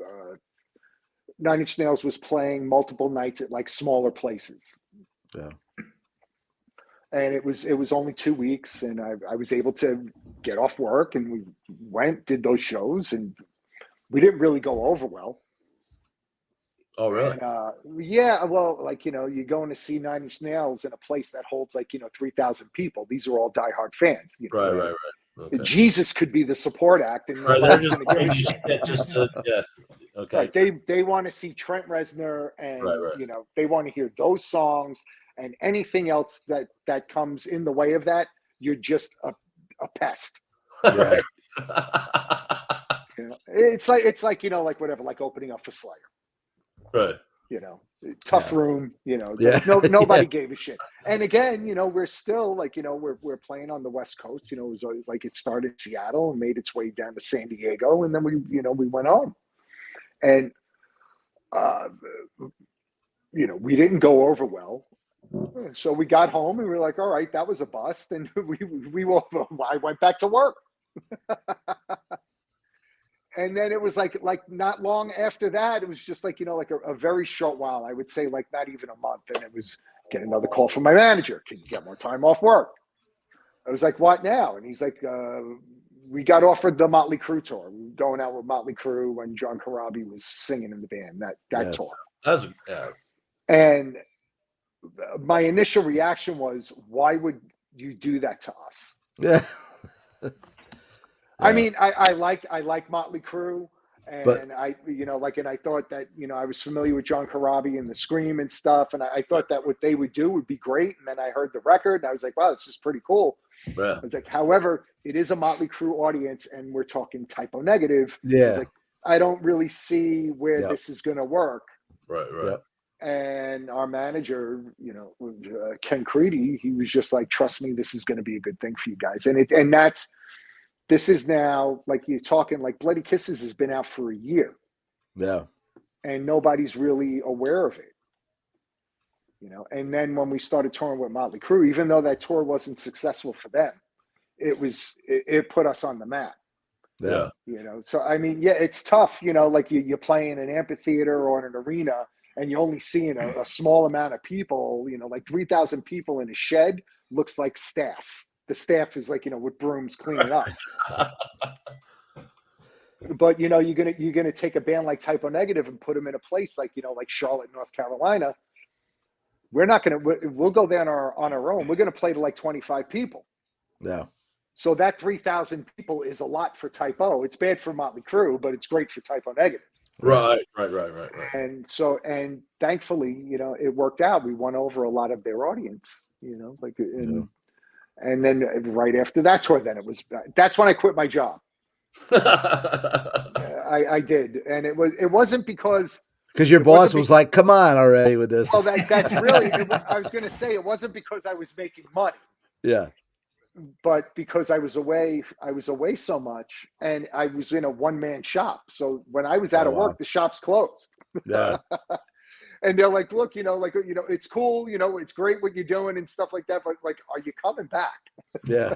[SPEAKER 4] Nine Inch Nails was playing multiple nights at like smaller places.
[SPEAKER 2] Yeah.
[SPEAKER 4] And it was only 2 weeks, and I was able to get off work, and we did those shows, and we didn't really go over well.
[SPEAKER 1] Oh, really?
[SPEAKER 4] And, yeah. Well, like, you're going to see Nine Inch Nails in a place that holds like, 3,000 people. These are all diehard fans.
[SPEAKER 1] Right. Okay.
[SPEAKER 4] Jesus could be the support act. And
[SPEAKER 1] they're just yeah. Okay.
[SPEAKER 4] Right. They want to see Trent Reznor, and,
[SPEAKER 1] right.
[SPEAKER 4] they want to hear those songs. and anything else that comes in the way of that, you're just a pest.
[SPEAKER 2] Right.
[SPEAKER 4] You know, it's like like whatever, like opening up for Slayer.
[SPEAKER 1] Right.
[SPEAKER 4] Tough room. Nobody gave a shit. And again, we're still we're playing on the West Coast. It was like it started in Seattle and made its way down to San Diego, and then we went home, and we didn't go over well. So we got home and we were like, all right, that was a bust, and I went back to work. And then it was like not long after that, it was just like a very short while. I would say like not even a month, and it was get another call from my manager. Can you get more time off work? I was like, what now? And he's like, we got offered the MLE Crew tour. We were going out with MLE Crew when John Corabi was singing in the band. That tour. And my initial reaction was, why would you do that to us?
[SPEAKER 2] Yeah.
[SPEAKER 4] I mean, I like MLE Crew, and I thought that I was familiar with John Corabi and the Scream and stuff, and I thought that what they would do would be great. And then I heard the record, and I was like, wow, this is pretty cool.
[SPEAKER 1] Yeah.
[SPEAKER 4] I was like, however, it is a MLE Crew audience, and we're talking typo negative.
[SPEAKER 2] Yeah.
[SPEAKER 4] I was like, I don't really see where this is going to work.
[SPEAKER 1] Right.
[SPEAKER 2] Yep.
[SPEAKER 4] And our manager, Ken Creedy, he was just like, trust me, this is going to be a good thing for you guys. And this is now, like, you're talking like Bloody Kisses has been out for a year.
[SPEAKER 2] Yeah.
[SPEAKER 4] And nobody's really aware of it. And then when we started touring with MLE Crew, even though that tour wasn't successful for them, it put us on the map.
[SPEAKER 2] Yeah.
[SPEAKER 4] So I mean, yeah, it's tough, like you play in an amphitheater or in an arena, and you're only seeing a small amount of people, like 3,000 people in a shed looks like staff. The staff is like, with brooms cleaning up. But you're gonna take a band like Typo Negative and put them in a place like like Charlotte, North Carolina. We'll go there on our own. We're gonna play to like 25 people.
[SPEAKER 2] Yeah.
[SPEAKER 4] So that 3,000 people is a lot for Typo. It's bad for MLE Crew, but it's great for Typo Negative.
[SPEAKER 1] Right.
[SPEAKER 4] And thankfully, it worked out. We won over a lot of their audience, and then right after that tour, that's when I quit my job. I did. And it wasn't because
[SPEAKER 2] your boss was like, come on already with this.
[SPEAKER 4] Well, that's really, I was going to say, it wasn't because I was making money.
[SPEAKER 2] Yeah.
[SPEAKER 4] But because I was away so much, and I was in a one-man shop. So when I was out of work, the shop's closed.
[SPEAKER 2] Yeah.
[SPEAKER 4] And they're like, look, it's cool, it's great what you're doing and stuff like that, but like, are you coming back?
[SPEAKER 2] Yeah.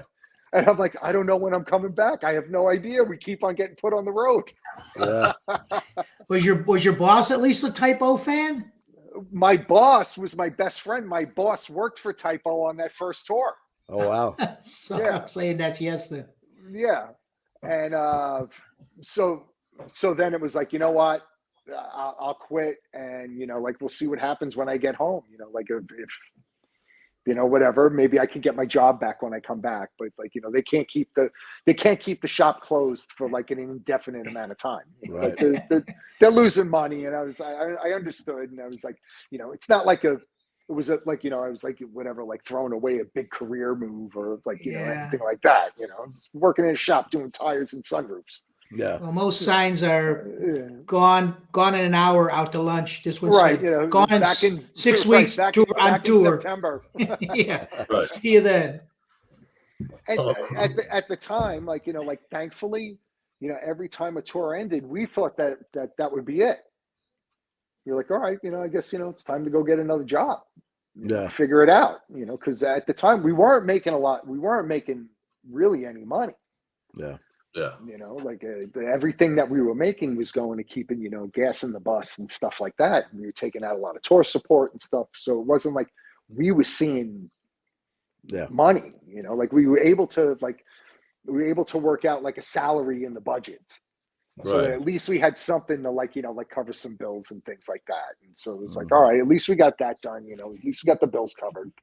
[SPEAKER 4] And I'm like, I don't know when I'm coming back. I have no idea. We keep on getting put on the road.
[SPEAKER 2] Yeah.
[SPEAKER 3] Was your boss at least a Typo fan?
[SPEAKER 4] My boss was my best friend. My boss worked for Typo on that first tour.
[SPEAKER 2] Oh, wow.
[SPEAKER 3] I'm saying that's yes then.
[SPEAKER 4] Yeah. And so then it was like, you know what? I'll quit, and we'll see what happens when I get home. If whatever, maybe I can get my job back when I come back. But they can't keep the shop closed for like an indefinite amount of time.
[SPEAKER 2] Right.
[SPEAKER 4] They're losing money, and I understood, and I was like, it's not like I was like whatever, like throwing away a big career move or anything like that. Working in a shop doing tires and sunroofs.
[SPEAKER 2] Yeah.
[SPEAKER 3] Well, most signs are gone in an hour, out to lunch. This one's
[SPEAKER 4] right.
[SPEAKER 3] Gone back in 6 weeks
[SPEAKER 4] back
[SPEAKER 3] tour on tour.
[SPEAKER 4] In September.
[SPEAKER 3] Yeah.
[SPEAKER 1] Right.
[SPEAKER 3] See you then.
[SPEAKER 4] And at the time, thankfully, every time a tour ended, we thought that would be it. You're like, all right, I guess it's time to go get another job.
[SPEAKER 2] Yeah.
[SPEAKER 4] Figure it out. Because at the time we weren't making a lot. We weren't making really any money.
[SPEAKER 2] Yeah.
[SPEAKER 1] Yeah.
[SPEAKER 4] Everything that we were making was going to keeping, gas in the bus and stuff like that. And we were taking out a lot of tour support and stuff. So it wasn't like we were seeing money, we were able to work out like a salary in the budget. So at least we had something to cover some bills and things like that. And so it was like, all right, at least we got that done, at least we got the bills covered.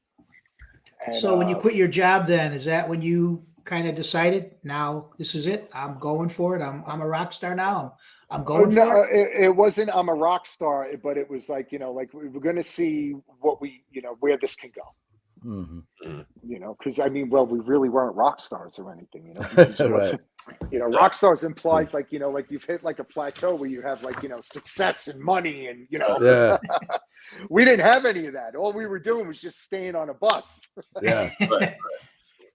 [SPEAKER 4] And,
[SPEAKER 3] so when you quit your job then, is that when you kind of decided now this is it? I'm going for it. I'm a rock star now. I'm going
[SPEAKER 4] no,
[SPEAKER 3] for it.
[SPEAKER 4] it wasn't. I'm a rock star, but it was like like we were going to see what we where this can go.
[SPEAKER 2] Mm-hmm.
[SPEAKER 4] Because I mean, well, we really weren't rock stars or anything.
[SPEAKER 2] Right.
[SPEAKER 4] Rock stars implies like like you've hit like a plateau where you have like success and money and
[SPEAKER 2] Yeah.
[SPEAKER 4] we didn't have any of that. All we were doing was just staying on a bus.
[SPEAKER 2] Yeah.
[SPEAKER 1] Right.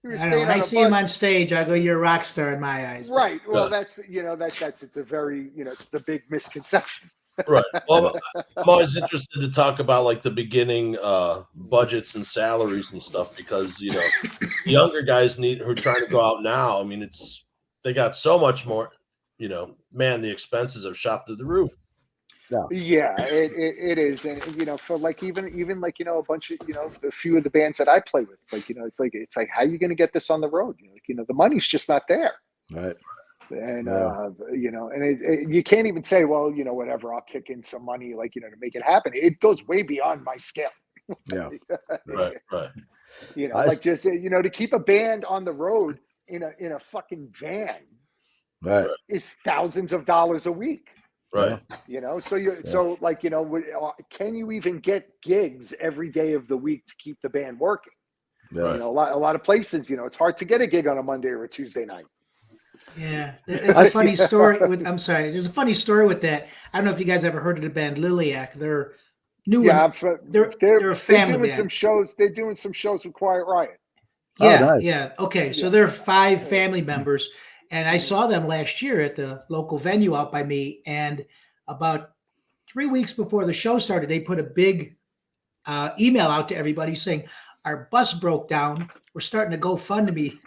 [SPEAKER 4] We were
[SPEAKER 3] I don't know, when I see him on stage, I go, "You're a rock star in my eyes."
[SPEAKER 4] Right. Well, that's it's a very it's the big misconception.
[SPEAKER 1] Right. Well, I'm always interested to talk about like the beginning budgets and salaries and stuff because younger guys who are trying to go out now. I mean, they got so much more. Man, the expenses have shot through the roof.
[SPEAKER 4] Yeah, it is, and for like even like a bunch of a few of the bands that I play with, like it's like how are you going to get this on the road? The money's just not there.
[SPEAKER 2] Right.
[SPEAKER 4] And and you can't even say, well, whatever, I'll kick in some money, like to make it happen. It goes way beyond my scale.
[SPEAKER 2] Yeah.
[SPEAKER 1] Right.
[SPEAKER 4] Like just to keep a band on the road in a fucking van,
[SPEAKER 2] right,
[SPEAKER 4] is thousands of dollars a week.
[SPEAKER 1] Right.
[SPEAKER 4] So like can you even get gigs every day of the week to keep the band working?
[SPEAKER 2] Right.
[SPEAKER 4] A lot of places, it's hard to get a gig on a Monday or a Tuesday night.
[SPEAKER 3] Yeah, it's a funny story. I'm sorry, there's a funny story with that. I don't know if you guys ever heard of the band Liliac. They're new.
[SPEAKER 4] Yeah,
[SPEAKER 3] they're a family
[SPEAKER 4] doing
[SPEAKER 3] band.
[SPEAKER 4] some shows. They're doing some shows with Quiet Riot.
[SPEAKER 3] Yeah,
[SPEAKER 2] nice.
[SPEAKER 3] yeah. Okay, so they're 5 family members, and I saw them last year at the local venue out by me. And about 3 weeks before the show started, they put a big email out to everybody saying, "Our bus broke down. We're starting to GoFundMe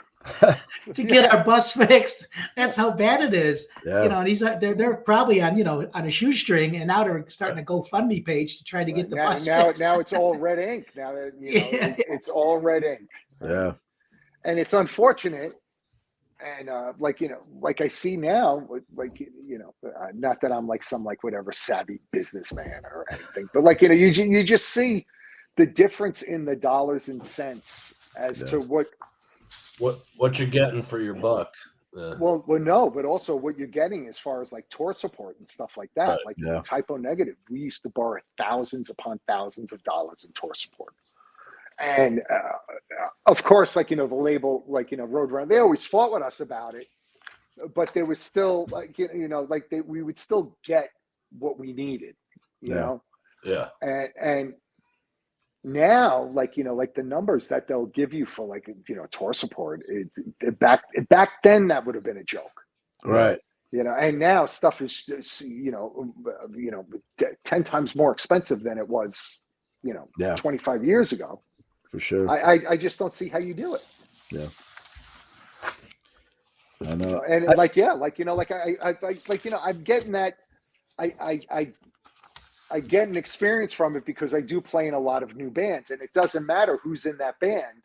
[SPEAKER 3] to get our bus fixed." That's how bad it is.
[SPEAKER 2] Yeah.
[SPEAKER 3] And they're probably on on a shoestring, and now they're starting a GoFundMe page to try to get the bus fixed.
[SPEAKER 4] Now it's all red ink. Now it's all red ink.
[SPEAKER 2] Yeah.
[SPEAKER 4] And it's unfortunate. And like I see now, not that I'm like some like whatever savvy businessman or anything, but like you just see the difference in the dollars and cents as to
[SPEAKER 1] what you're getting for your buck.
[SPEAKER 4] Well, no, but also what you're getting as far as like tour support and stuff like that.
[SPEAKER 1] Right.
[SPEAKER 4] Like Typo Negative, we used to borrow thousands upon thousands of dollars in tour support. And of course, like, the label, like, Roadrunner, they always fought with us about it, but there was still like, we would still get what we needed, you know?
[SPEAKER 1] Yeah.
[SPEAKER 4] And now, like, like the numbers that they'll give you for like, tour support, back then that would have been a joke.
[SPEAKER 2] Right.
[SPEAKER 4] And now stuff is just, 10 times more expensive than it was, 25 years ago.
[SPEAKER 2] For sure.
[SPEAKER 4] I just don't see how you do it.
[SPEAKER 2] Yeah. I know.
[SPEAKER 4] And I'm getting that. I get an experience from it because I do play in a lot of new bands, and it doesn't matter who's in that band.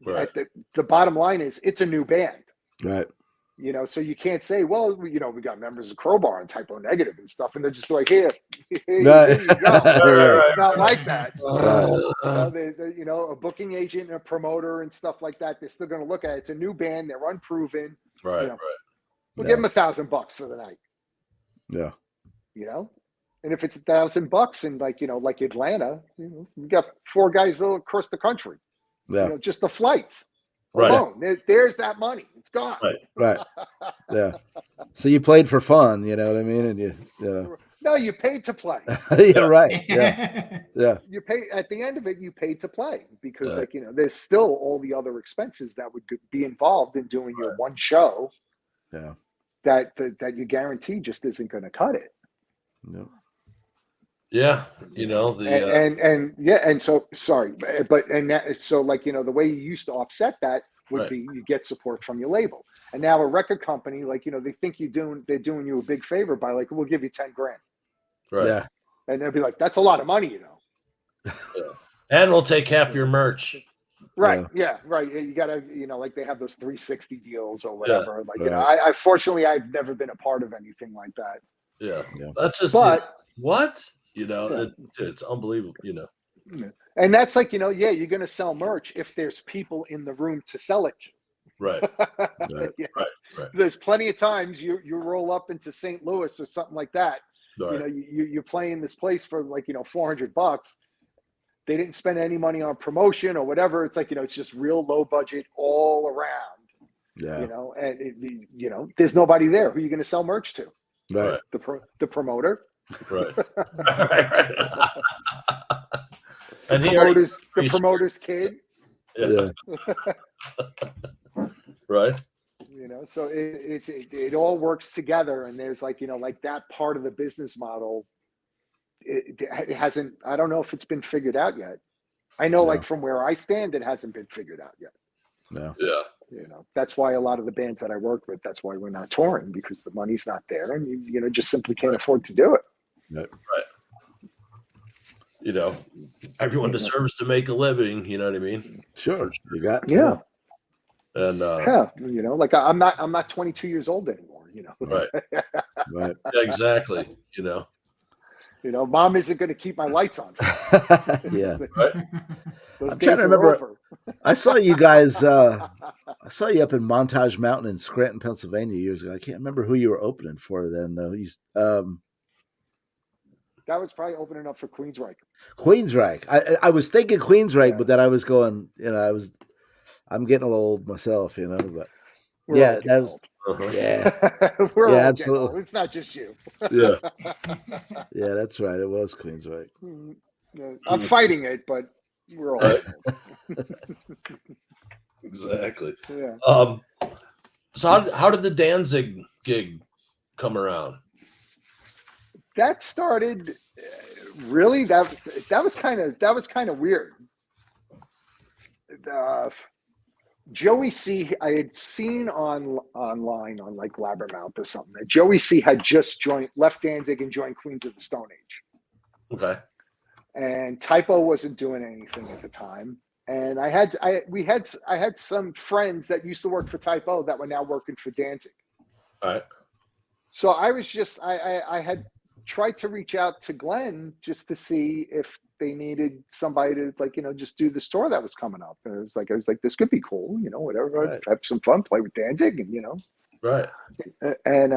[SPEAKER 1] Right.
[SPEAKER 4] The bottom line is it's a new band.
[SPEAKER 2] Right.
[SPEAKER 4] So you can't say, well, we got members of Crowbar and Typo Negative and stuff, and they're just like, here you go. It's not like that. A booking agent and a promoter and stuff like that, they're still going to look at it. It's a new band. They're unproven.
[SPEAKER 1] Right.
[SPEAKER 4] We'll give them $1,000 for the night.
[SPEAKER 2] Yeah.
[SPEAKER 4] And if it's $1,000 in like Atlanta, we got 4 guys all across the country.
[SPEAKER 2] Yeah.
[SPEAKER 4] Just the flights.
[SPEAKER 1] Right.
[SPEAKER 4] Alone. There's that money. It's gone.
[SPEAKER 2] Right. Yeah. So you played for fun, you know what I mean? And
[SPEAKER 4] No, you paid to play.
[SPEAKER 2] Yeah, right. Yeah. Yeah.
[SPEAKER 4] You pay at the end of it, you paid to play because there's still all the other expenses that would be involved in doing your one show.
[SPEAKER 2] Yeah.
[SPEAKER 4] That you guarantee just isn't going to cut it.
[SPEAKER 2] No.
[SPEAKER 1] Yeah,
[SPEAKER 4] so like the way you used to offset that would be you get support from your label, and now a record company like they think they're doing you a big favor by like we'll give you $10,000,
[SPEAKER 1] right?
[SPEAKER 2] Yeah,
[SPEAKER 4] and they'll be like that's a lot of money,
[SPEAKER 1] and we'll take half your merch.
[SPEAKER 4] Right. Yeah. Right. You gotta, like they have those 360 deals or whatever. I fortunately I've never been a part of anything like that.
[SPEAKER 1] Yeah. That's just what. It's unbelievable,
[SPEAKER 4] And that's like, you're going to sell merch if there's people in the room to sell it to.
[SPEAKER 1] Right.
[SPEAKER 2] Right.
[SPEAKER 4] Yeah.
[SPEAKER 1] Right.
[SPEAKER 4] There's plenty of times you roll up into St. Louis or something like that.
[SPEAKER 1] Right.
[SPEAKER 4] You know, you're playing this place for like, $400. They didn't spend any money on promotion or whatever. It's like, it's just real low budget all around.
[SPEAKER 2] Yeah.
[SPEAKER 4] And there's nobody there. Who are you going to sell merch to?
[SPEAKER 2] Right.
[SPEAKER 4] The promoter.
[SPEAKER 1] Right.
[SPEAKER 4] The promoter's kid.
[SPEAKER 1] Yeah. Right.
[SPEAKER 4] So it all works together, and there's like that part of the business model. It hasn't. I don't know if it's been figured out yet. I know, like from where I stand, it hasn't been figured out yet.
[SPEAKER 2] No.
[SPEAKER 1] Yeah.
[SPEAKER 4] That's why a lot of the bands that I work with, that's why we're not touring, because the money's not there, and you just simply can't afford to do it.
[SPEAKER 2] Right.
[SPEAKER 1] Everyone deserves to make a living. You know what I mean?
[SPEAKER 2] Sure. You got.
[SPEAKER 4] Yeah.
[SPEAKER 1] And
[SPEAKER 4] like I'm not 22 years old anymore.
[SPEAKER 1] Right.
[SPEAKER 2] Right.
[SPEAKER 1] Exactly.
[SPEAKER 4] Mom isn't going to keep my lights on.
[SPEAKER 2] Yeah.
[SPEAKER 1] Right.
[SPEAKER 2] I'm trying to remember. I saw you guys. I saw you up in Montage Mountain in Scranton, Pennsylvania years ago. I can't remember who you were opening for then, though.
[SPEAKER 4] That was probably opening up for Queensryche.
[SPEAKER 2] Queensryche. I was thinking Queensryche, but then I was going. I'm getting a little old myself, but that was.
[SPEAKER 1] Uh-huh.
[SPEAKER 2] Yeah.
[SPEAKER 4] We're all
[SPEAKER 2] absolutely.
[SPEAKER 4] old. It's not just you.
[SPEAKER 1] Yeah.
[SPEAKER 2] Yeah, that's right. It was Queensryche.
[SPEAKER 4] I'm fighting it, but we're all old.
[SPEAKER 1] Exactly.
[SPEAKER 4] Yeah.
[SPEAKER 1] So how did the Danzig gig come around?
[SPEAKER 4] That started really. That was kind of weird. Joey C, I had seen online on like Blabbermouth or something that Joey C had just left Danzig and joined Queens of the Stone Age.
[SPEAKER 1] Okay.
[SPEAKER 4] And Typo wasn't doing anything at the time. And I had some friends that used to work for Typo that were now working for Danzig.
[SPEAKER 1] All right.
[SPEAKER 4] So I was just I had tried to reach out to Glenn just to see if they needed somebody to just do the store that was coming up. And I was like, this could be cool, whatever.
[SPEAKER 2] Right.
[SPEAKER 4] Have some fun, play with Danzig, and
[SPEAKER 1] Right.
[SPEAKER 4] And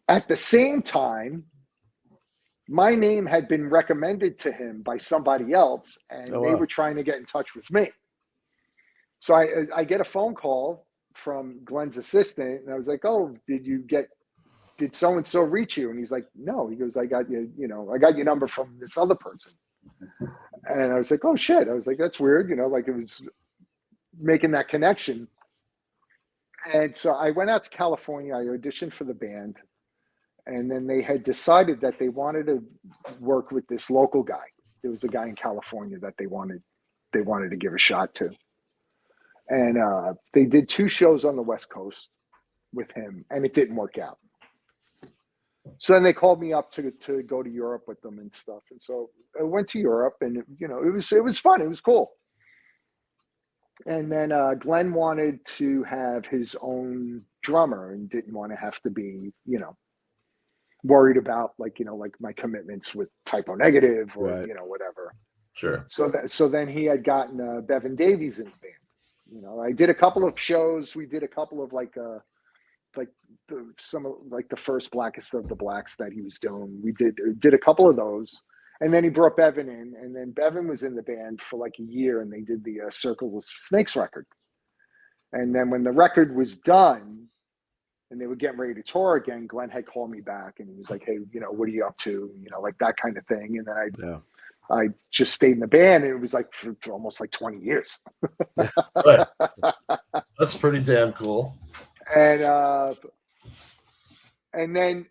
[SPEAKER 4] at the same time, my name had been recommended to him by somebody else, and they were trying to get in touch with me. So I get a phone call from Glenn's assistant, and I was like, "Oh, did so-and-so reach you?" And he's like, "No." He goes, I got your number from this other person. And I was like, "Oh shit." I was like, "That's weird." Like it was making that connection. And so I went out to California. I auditioned for the band. And then they had decided that they wanted to work with this local guy. There was a guy in California that they wanted to give a shot to. And they did 2 shows on the West Coast with him, and it didn't work out. So then they called me up to go to Europe with them and stuff. And so I went to Europe, and it was fun. It was cool. And then Glenn wanted to have his own drummer and didn't want to have to be, worried about like my commitments with Typo Negative or
[SPEAKER 2] Right.
[SPEAKER 4] Whatever.
[SPEAKER 1] Sure.
[SPEAKER 4] So then he had gotten Bevan Davies in the band. I did a couple of shows. We did a couple of some of the first Blackest of the Blacks that he was doing. We did a couple of those, and then he brought Bevan in, and then Bevan was in the band for like a year, and they did the Circle of Snakes record. And then when the record was done, and they were getting ready to tour again, Glenn had called me back, and he was like, "Hey, what are you up to?" Like that kind of thing. And then I just stayed in the band, and it was like for almost like 20 years.
[SPEAKER 1] Right. That's pretty damn cool.
[SPEAKER 4] And then,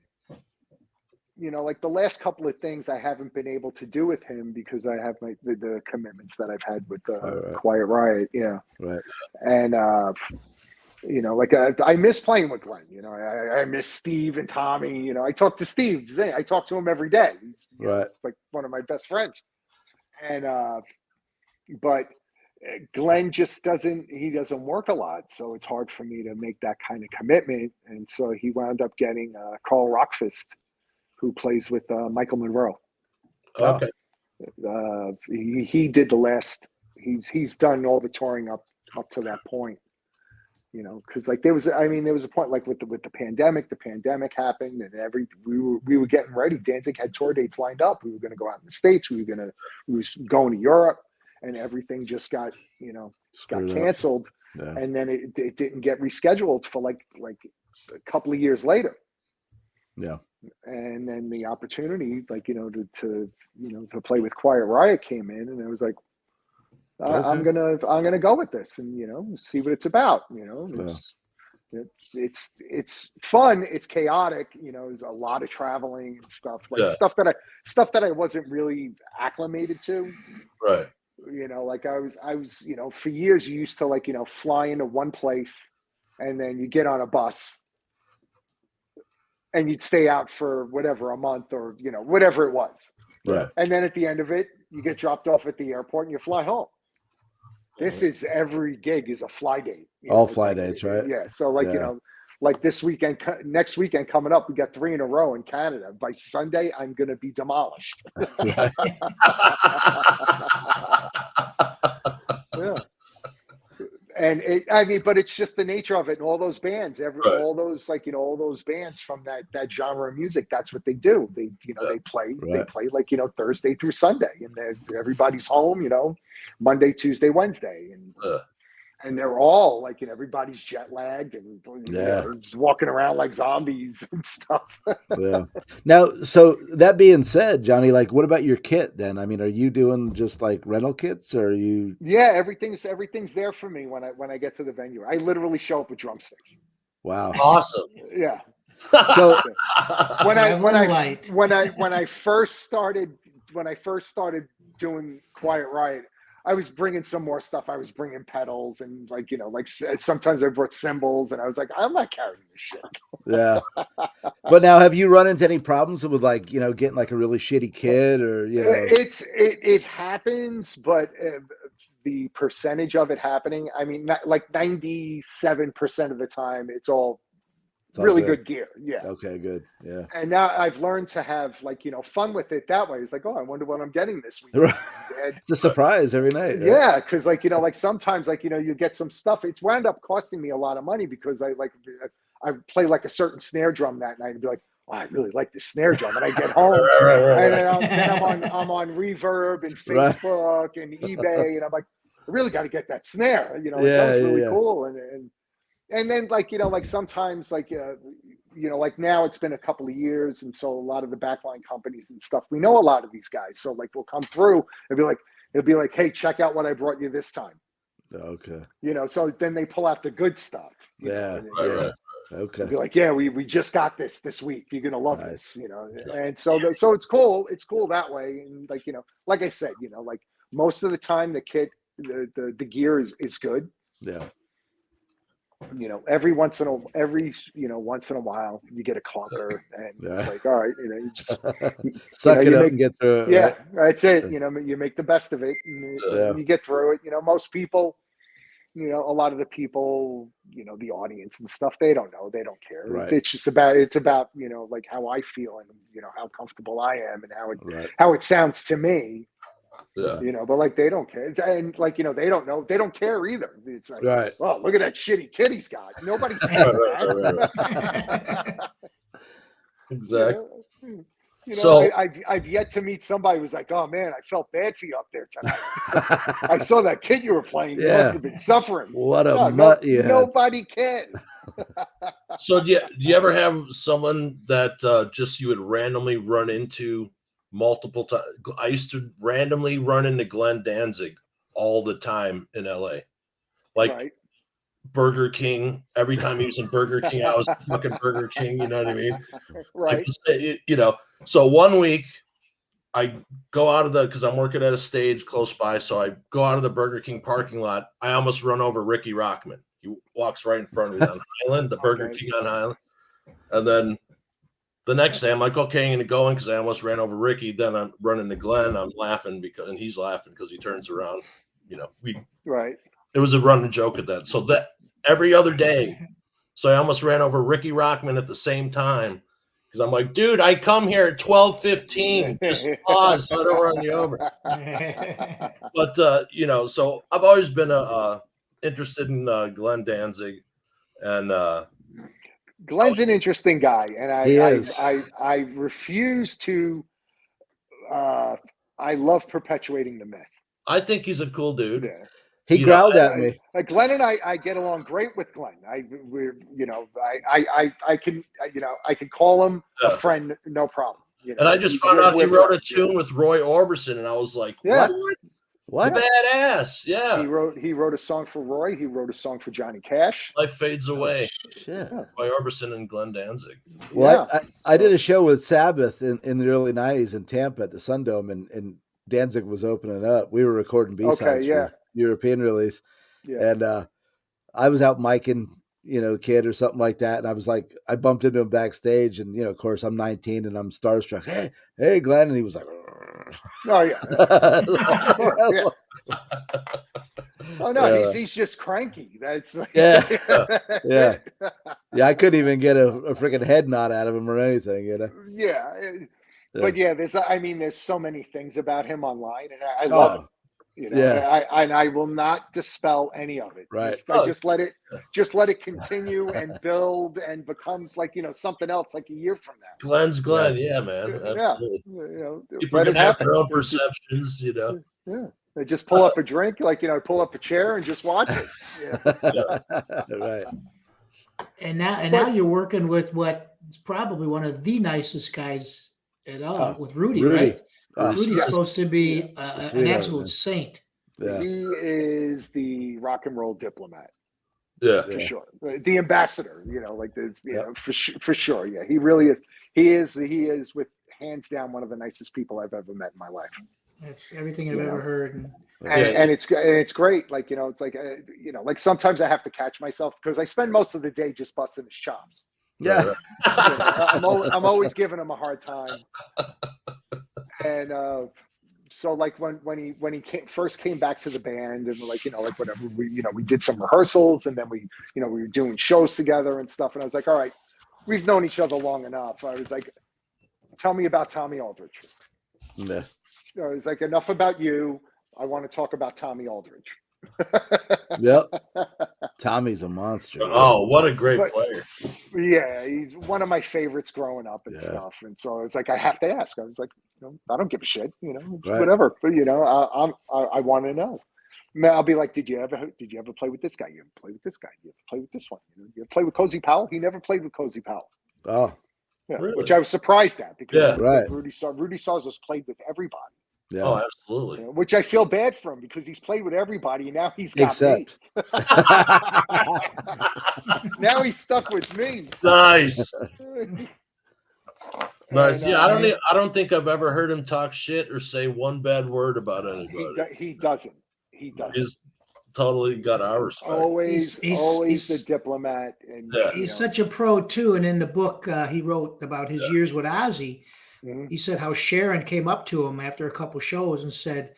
[SPEAKER 4] like the last couple of things I haven't been able to do with him because I have the commitments that I've had with Quiet Riot. Yeah.
[SPEAKER 2] Right.
[SPEAKER 4] And, I miss playing with Glenn. I miss Steve and Tommy. I talk to Steve. I talk to him every day. He's like one of my best friends. And but Glenn just doesn't work a lot, so it's hard for me to make that kind of commitment. And so he wound up getting Carl Rockfist, who plays with Michael Monroe.
[SPEAKER 1] Okay.
[SPEAKER 4] He did the last. He's done all the touring up to that point. because like there was a point like with the pandemic happened, and we were getting ready. Danzig had tour dates lined up. We were going to go out in the States. We was going to Europe, and everything just got
[SPEAKER 2] Screwed up.
[SPEAKER 4] canceled.
[SPEAKER 2] Yeah.
[SPEAKER 4] And then it didn't get rescheduled for like a couple of years later.
[SPEAKER 2] Yeah.
[SPEAKER 4] And then the opportunity, like, to play with Quiet Riot came in, and it was like, I'm gonna go with this and see what it's about. It's fun. It's chaotic. There's a lot of traveling and stuff, like stuff that I wasn't really acclimated to.
[SPEAKER 1] Right.
[SPEAKER 4] Like I was, for years you used to like, fly into one place and then you get on a bus and you'd stay out for whatever, a month or, whatever it was.
[SPEAKER 2] Right.
[SPEAKER 4] And then at the end of it, you get dropped off at the airport and you fly home. This is every gig is a fly date.
[SPEAKER 2] All fly dates, right?
[SPEAKER 4] Yeah. So like, like this weekend, next weekend coming up, we got 3 in a row in Canada. By Sunday, I'm going to be demolished.
[SPEAKER 2] Right.
[SPEAKER 4] Yeah. And but it's just the nature of it. And all those bands, all those all those bands from that genre of music, that's what they do. They, they play like, Thursday through Sunday, and everybody's home, Monday, Tuesday, Wednesday. And they're all like, everybody's jet lagged and just walking around like zombies and stuff.
[SPEAKER 2] Yeah. Now, so that being said, Johnny, like, what about your kit then? I mean, are you doing just like rental kits, or are you?
[SPEAKER 4] Yeah, everything's there for me when I get to the venue. I literally show up with drumsticks.
[SPEAKER 2] Wow.
[SPEAKER 1] Awesome.
[SPEAKER 4] Yeah.
[SPEAKER 2] So
[SPEAKER 4] when I first started doing Quiet Riot, I was bringing some more stuff. I was bringing pedals and like sometimes I brought cymbals, and I was like, I'm not carrying this shit.
[SPEAKER 2] Yeah. But now, have you run into any problems with like, getting like a really shitty kit, or,
[SPEAKER 4] it happens, but the percentage of it happening, I mean, like 97% of the time, it's all really good gear. Yeah.
[SPEAKER 2] Okay, good. Yeah.
[SPEAKER 4] And now I've learned to have like, fun with it that way. It's like, oh, I wonder what I'm getting this week.
[SPEAKER 2] Right. It's a surprise every night. Right?
[SPEAKER 4] Yeah. Cause like, like sometimes like, you get some stuff, it's wound up costing me a lot of money because I play like a certain snare drum that night and be like, oh, I really like this snare drum. And I get home and then I'm on Reverb and Facebook and eBay. And I'm like, I really got to get that snare, that was really cool. And then like, like sometimes like, like now it's been a couple of years. And so a lot of the backline companies and stuff, we know a lot of these guys. So like we'll come through and it'll be like, hey, check out what I brought you this time.
[SPEAKER 2] Okay.
[SPEAKER 4] So then they pull out the good stuff.
[SPEAKER 2] Yeah.
[SPEAKER 4] Right.
[SPEAKER 2] Okay.
[SPEAKER 4] Be like, yeah, we just got this week. You're going to love this, and so it's cool. It's cool that way. And like, like I said, like most of the time the kit, the gear is good.
[SPEAKER 2] Yeah.
[SPEAKER 4] Every once in a while you get a clunker, and it's like, all right, you just
[SPEAKER 2] suck it up and get through it.
[SPEAKER 4] Yeah, right? That's it. You make the best of it, and you get through it. Most people, a lot of the people, the audience and stuff, they don't know, they don't care.
[SPEAKER 2] Right.
[SPEAKER 4] It's just about like how I feel and how comfortable I am and how it sounds to me.
[SPEAKER 1] Yeah.
[SPEAKER 4] But like they don't care, and like they don't know, they don't care either. It's like, oh, look at that shitty kid he's got. Nobody's saying that.
[SPEAKER 1] Exactly.
[SPEAKER 4] So I've yet to meet somebody who's like, oh man, I felt bad for you up there tonight. I saw that kid you were playing. You must have been suffering.
[SPEAKER 2] What a mutt you had.
[SPEAKER 4] Nobody cares.
[SPEAKER 1] So do you ever have someone that just you would randomly run into multiple times? I used to randomly run into Glenn Danzig all the time in LA. Like Burger King. Every time he was in Burger King, I was fucking Burger King. You know what I mean?
[SPEAKER 4] Right.
[SPEAKER 1] Like, so one week I go out of because I'm working at a stage close by. So I go out of the Burger King parking lot. I almost run over Ricky Rockman. He walks right in front of me on Highland, the Burger King on Highland. And then the next day I'm like, okay, I'm going to go in because I almost ran over Ricky. Then I'm running to Glenn. I'm laughing and he's laughing because he turns around. It was a running joke at that. So that every other day. So I almost ran over Ricky Rockman at the same time because I'm like, dude, I come here at 12:15. Just pause so I don't run you over. But so I've always been interested in Glenn Danzig. And
[SPEAKER 4] Glenn's an interesting guy, and
[SPEAKER 2] He is.
[SPEAKER 4] I refuse to. I love perpetuating the myth.
[SPEAKER 1] I think he's a cool dude.
[SPEAKER 4] Yeah.
[SPEAKER 2] He
[SPEAKER 1] You
[SPEAKER 2] growled
[SPEAKER 1] know,
[SPEAKER 2] at me.
[SPEAKER 4] Glenn and I get along great with Glenn. I can call him a
[SPEAKER 1] Yeah.
[SPEAKER 4] friend, no problem. You know,
[SPEAKER 1] And I just found out he wrote a tune with Roy Orbison, and I was like,
[SPEAKER 4] Yeah.
[SPEAKER 2] What?
[SPEAKER 1] Badass. Yeah.
[SPEAKER 4] He wrote a song for Roy. He wrote a song for Johnny Cash.
[SPEAKER 1] Life Fades Away.
[SPEAKER 2] Shit.
[SPEAKER 1] Roy Orbison and Glenn Danzig.
[SPEAKER 2] Well, I did a show with Sabbath in the early 90s in Tampa at the Sun Dome, and Danzig was opening up. We were recording B-sides for European release.
[SPEAKER 4] Yeah.
[SPEAKER 2] And I was out miking, Kid or something like that. And I was like, I bumped into him backstage, and, of course, I'm 19 and I'm starstruck. Hey, Glenn. And he was like,
[SPEAKER 4] oh, yeah. Oh, no, he's just cranky. That's like,
[SPEAKER 2] yeah.
[SPEAKER 4] yeah.
[SPEAKER 2] Yeah, I couldn't even get a freaking head nod out of him or anything,
[SPEAKER 4] Yeah. But there's so many things about him online, and I love it. I will not dispel any of it.
[SPEAKER 2] Right.
[SPEAKER 4] Just let it continue and build and become like something else like a year from now.
[SPEAKER 1] Glenn's Glenn, yeah, man. Absolutely.
[SPEAKER 4] People
[SPEAKER 1] can have their own perceptions,
[SPEAKER 4] Yeah. They just pull up a drink, pull up a chair and just watch it. Yeah.
[SPEAKER 2] Right.
[SPEAKER 3] And now you're working with what is probably one of the nicest guys at all, with Rudy, right? Rudy's supposed to be an absolute saint.
[SPEAKER 2] Yeah.
[SPEAKER 4] He is the rock and roll diplomat.
[SPEAKER 1] Yeah,
[SPEAKER 4] for sure. The ambassador, for sure. Yeah, he really is. He is with hands down one of the nicest people I've ever met in my life.
[SPEAKER 3] That's everything I've ever heard.
[SPEAKER 4] And it's great. Like, it's like, like sometimes I have to catch myself because I spend most of the day just busting his chops.
[SPEAKER 2] Yeah.
[SPEAKER 4] I'm always giving him a hard time. And so like when he first came back to the band and whatever, we did some rehearsals and then we were doing shows together and stuff. And I was like, all right, we've known each other long enough. I was like, tell me about Tommy Aldridge.
[SPEAKER 2] Yeah.
[SPEAKER 4] It's like, enough about you. I want to talk about Tommy Aldridge.
[SPEAKER 2] Yep. Tommy's a monster.
[SPEAKER 1] Oh, what a great player.
[SPEAKER 4] Yeah, he's one of my favorites growing up and stuff. And so it's like, I have to ask. I was like, I don't give a shit, whatever. But I want to know. I'll be like, did you ever play with this guy? You ever play with this guy? You ever play with this one? You ever play with Cozy Powell? He never played with Cozy Powell.
[SPEAKER 2] Oh.
[SPEAKER 4] Yeah,
[SPEAKER 1] really?
[SPEAKER 4] Which I was surprised at because
[SPEAKER 2] Rudy
[SPEAKER 4] Sarzo's played with everybody.
[SPEAKER 2] Yeah.
[SPEAKER 1] Oh, absolutely.
[SPEAKER 4] Which I feel bad for him because he's played with everybody and now he's got me. Now he's stuck with me.
[SPEAKER 1] Nice. Nice.
[SPEAKER 4] And,
[SPEAKER 1] Yeah, I don't think I've ever heard him talk shit or say one bad word about anybody.
[SPEAKER 4] He doesn't.
[SPEAKER 1] He's totally got our respect.
[SPEAKER 4] Always the diplomat. And
[SPEAKER 3] he's such a pro too. And in the book he wrote about his years with Ozzy, he said how Sharon came up to him after a couple shows and said,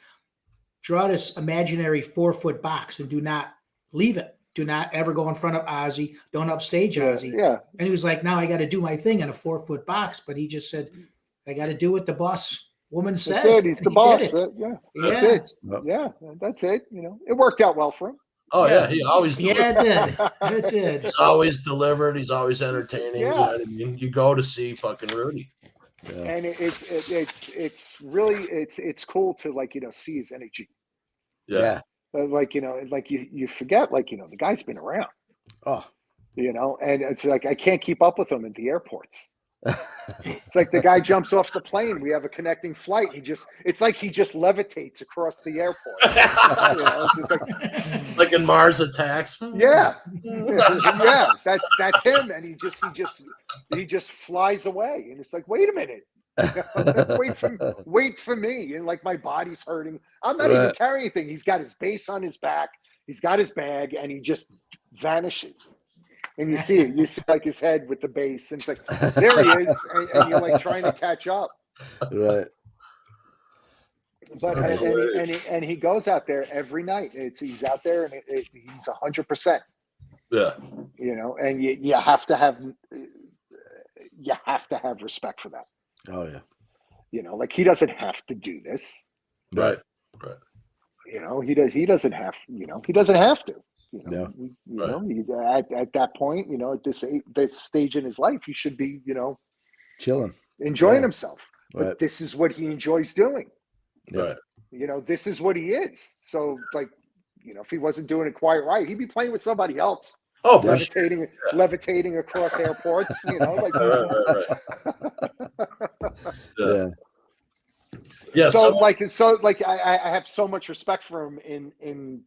[SPEAKER 3] draw this imaginary 4-foot box and do not leave it. Do not ever go in front of Ozzy. Don't upstage Ozzy.
[SPEAKER 4] Yeah.
[SPEAKER 3] And he was like, now I got to do my thing in a 4-foot box. But he just said, I got to do what the boss woman says.
[SPEAKER 4] That's it. He's the boss. That's it.
[SPEAKER 2] Yep.
[SPEAKER 4] Yeah, that's it. It worked out well for him.
[SPEAKER 1] Oh yeah, he always
[SPEAKER 3] delivered. Yeah, it did.
[SPEAKER 1] He's always delivered. He's always entertaining.
[SPEAKER 4] Yeah.
[SPEAKER 1] You know what I mean? You go to see fucking Rudy.
[SPEAKER 2] Yeah.
[SPEAKER 4] And it's really cool to see his energy.
[SPEAKER 2] Yeah.
[SPEAKER 4] You forget the guy's been around.
[SPEAKER 2] Oh.
[SPEAKER 4] And it's like I can't keep up with him at the airports. It's like the guy jumps off the plane. We have a connecting flight. It's like he just levitates across the airport. It's just
[SPEAKER 1] like in Mars Attacks.
[SPEAKER 4] Yeah. Yeah. That's him. And he just flies away. And it's like, wait a minute. Wait for me. And like my body's hurting. I'm not even carrying anything. He's got his bass on his back. He's got his bag and he just vanishes. And you see it. You see like his head with the bass. And it's like, there he is. And you're like trying to catch up.
[SPEAKER 2] Right.
[SPEAKER 4] But and he goes out there every night. He's out there and he's 100%.
[SPEAKER 1] Yeah.
[SPEAKER 4] And you have to have respect for that.
[SPEAKER 2] Oh yeah.
[SPEAKER 4] Like he doesn't have to do this.
[SPEAKER 1] Right.
[SPEAKER 4] He doesn't have to. You
[SPEAKER 2] Yeah.
[SPEAKER 4] know, at that point, at this stage in his life, he should be,
[SPEAKER 2] Chilling.
[SPEAKER 4] enjoying
[SPEAKER 2] Yeah.
[SPEAKER 4] himself. But
[SPEAKER 2] Right.
[SPEAKER 4] this is what he enjoys doing.
[SPEAKER 1] Right.
[SPEAKER 4] This is what he is. So, like, if he wasn't doing it quite right, he'd be playing with somebody else,
[SPEAKER 1] Oh, for sure.
[SPEAKER 4] levitating across airports. Like,
[SPEAKER 1] Right.
[SPEAKER 2] Yeah.
[SPEAKER 1] Yeah.
[SPEAKER 4] so I have so much respect for him in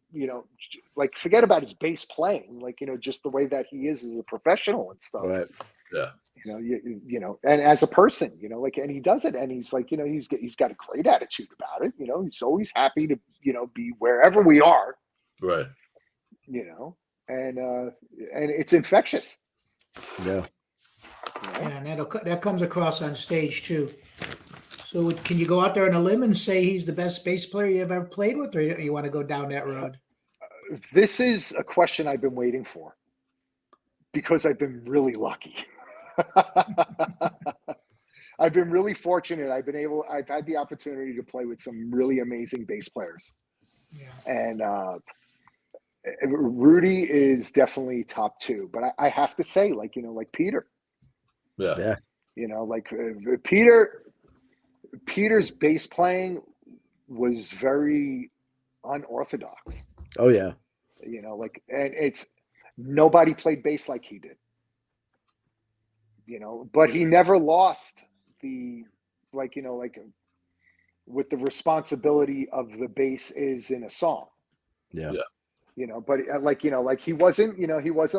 [SPEAKER 4] like, forget about his bass playing, like, just the way that he is as a professional and stuff.
[SPEAKER 2] Right.
[SPEAKER 1] Yeah.
[SPEAKER 4] And as a person, like, and he does it, and he's like, he's got a great attitude about it. He's always happy to, be wherever we are,
[SPEAKER 1] Right.
[SPEAKER 4] And it's infectious.
[SPEAKER 2] Yeah.
[SPEAKER 3] Yeah, and that comes across on stage too. So can you go out there on a limb and say he's the best bass player you've ever played with, or you want to go down that road?
[SPEAKER 4] This is a question I've been waiting for, because I've been really lucky. I've been really fortunate. I've had the opportunity to play with some really amazing bass players.
[SPEAKER 3] Yeah.
[SPEAKER 4] And Rudy is definitely top 2, but I have to say, like, like Peter.
[SPEAKER 1] Yeah.
[SPEAKER 4] Like Peter's bass playing was very unorthodox.
[SPEAKER 2] Oh yeah.
[SPEAKER 4] And it's nobody played bass like he did. But he never lost the, like, with the responsibility of the bass is in a song.
[SPEAKER 2] Yeah.
[SPEAKER 4] But like he wasn't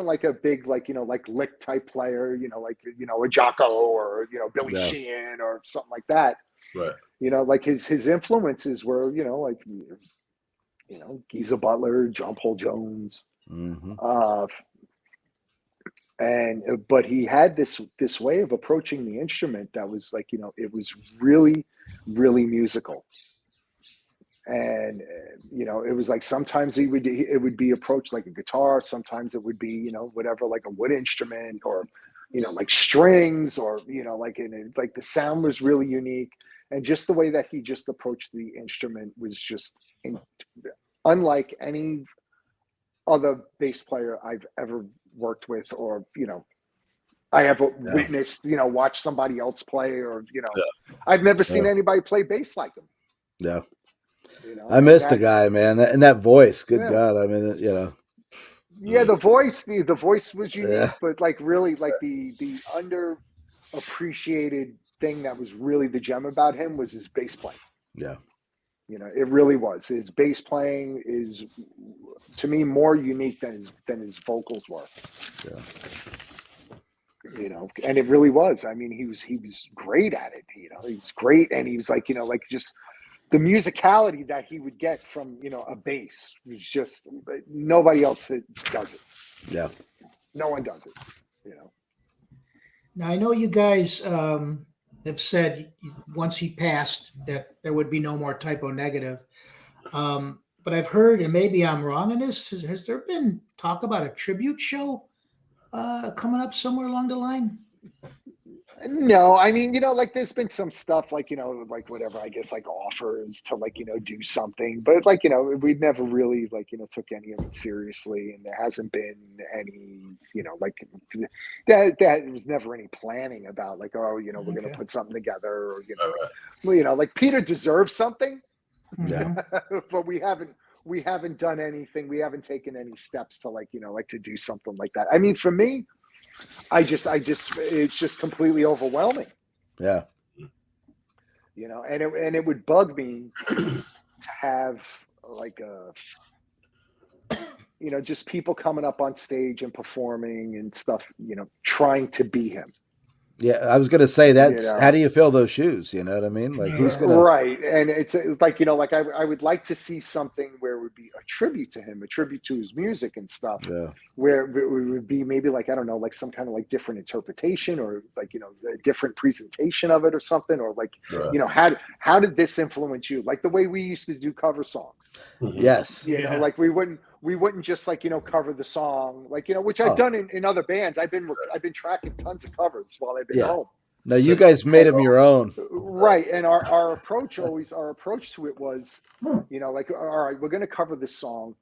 [SPEAKER 4] like a big, like, like lick type player, like, a Jocko or, Billy Sheehan or something like that.
[SPEAKER 1] Right.
[SPEAKER 4] Like his influences were, like, Geezer Butler, John Paul Jones.
[SPEAKER 2] Mm-hmm.
[SPEAKER 4] But he had this way of approaching the instrument that was like, it was really, really musical. And it was like, sometimes it would be approached like a guitar, sometimes it would be, whatever, like a wood instrument, or like strings, or like the sound was really unique. And just the way that he just approached the instrument was just unlike any other bass player I've ever worked with, or I have witnessed, watch somebody else play, or I've never seen anybody play bass like him.
[SPEAKER 2] Yeah. I missed the guy, man, and that voice. Good God, I mean,
[SPEAKER 4] Yeah, the voice was unique, but like, really, like the underappreciated thing that was really the gem about him was his bass playing.
[SPEAKER 2] Yeah.
[SPEAKER 4] It really was. His bass playing is, to me, more unique than his vocals were.
[SPEAKER 2] Yeah.
[SPEAKER 4] And it really was. I mean, he was great at it. He was great, and he was like, like, just the musicality that he would get from, a bass was just, nobody else does it.
[SPEAKER 2] Yeah.
[SPEAKER 4] No one does it.
[SPEAKER 3] Now, I know you guys have said once he passed that there would be no more Typo Negative. But I've heard, and maybe I'm wrong in this, has there been talk about a tribute show coming up somewhere along the line?
[SPEAKER 4] No, I mean, like, there's been some stuff, like, like, whatever, I guess, like, offers to, like, do something, but, like, we've never really, like, took any of it seriously, and there hasn't been any, like, that was never any planning about, like, oh, we're going to put something together, or, like, Peter deserves something.
[SPEAKER 2] Yeah.
[SPEAKER 4] But we haven't done anything. We haven't taken any steps to, like, like, to do something like that. I mean, for me, I just, it's just completely overwhelming.
[SPEAKER 2] Yeah.
[SPEAKER 4] And it would bug me to have, like, just people coming up on stage and performing and stuff, trying to be him.
[SPEAKER 2] Yeah, I was going to say that's how do you fill those shoes? You know what I mean? Like, who's going to?
[SPEAKER 4] Right. And it's like, like, I would like to see something where it would be a tribute to him, a tribute to his music and stuff, where it would be maybe, like, I don't know, like, some kind of, like, different interpretation, or, like, a different presentation of it or something, or, like, how did this influence you? Like the way we used to do cover songs.
[SPEAKER 2] Yes.
[SPEAKER 4] Like, we wouldn't just, like, cover the song, like, which I've done in other bands. I've been tracking tons of covers while I've been home.
[SPEAKER 2] No, you guys made them your own.
[SPEAKER 4] Right. And our approach to it was, like, all right, we're going to cover this song.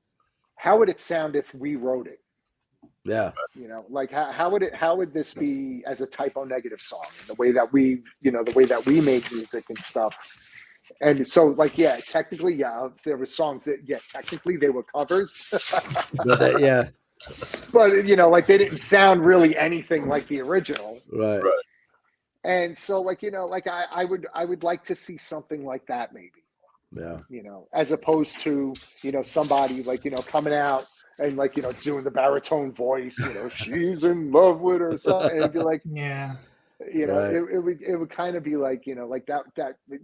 [SPEAKER 4] how would it sound if we wrote it?
[SPEAKER 2] Yeah.
[SPEAKER 4] You know, like how would this be as a typo negative song? The way that we, you know, the way that we make music and stuff. And so, like, yeah, technically, yeah, there were songs that, yeah, technically they were covers,
[SPEAKER 2] Yeah.
[SPEAKER 4] but you know, like they didn't sound really anything like the original.
[SPEAKER 2] Right.
[SPEAKER 4] And so, like, you know, like I would like to see something like that, maybe.
[SPEAKER 2] Yeah.
[SPEAKER 4] You know, as opposed to, you know, somebody like, you know, coming out and like, you know, doing the baritone voice, you know, she's in love with her son, and it'd be like,
[SPEAKER 3] Yeah.
[SPEAKER 4] you know,
[SPEAKER 2] Right.
[SPEAKER 4] it would kind of be like, you know, like that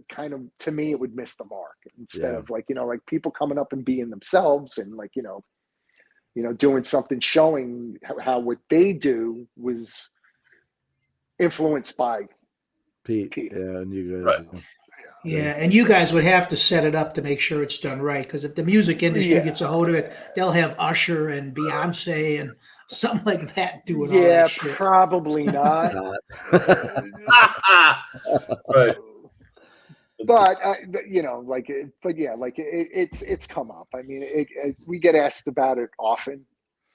[SPEAKER 4] kind of, to me, it would miss the mark instead
[SPEAKER 2] Yeah.
[SPEAKER 4] of like, you know, like people coming up and being themselves and like, you know, doing something showing how what they do was influenced by
[SPEAKER 2] Pete.
[SPEAKER 4] Pete.
[SPEAKER 2] Yeah, and you guys.
[SPEAKER 1] Right.
[SPEAKER 3] Yeah, and you guys would have to set it up to make sure it's done right. Because if the music industry
[SPEAKER 4] Yeah.
[SPEAKER 3] gets a hold of it, they'll have Usher and Beyonce and something like that doing all
[SPEAKER 4] Yeah,
[SPEAKER 3] that shit.
[SPEAKER 4] probably not.
[SPEAKER 1] Right.
[SPEAKER 4] But you know, like, but yeah, like it's come up. I mean, we get asked about it often.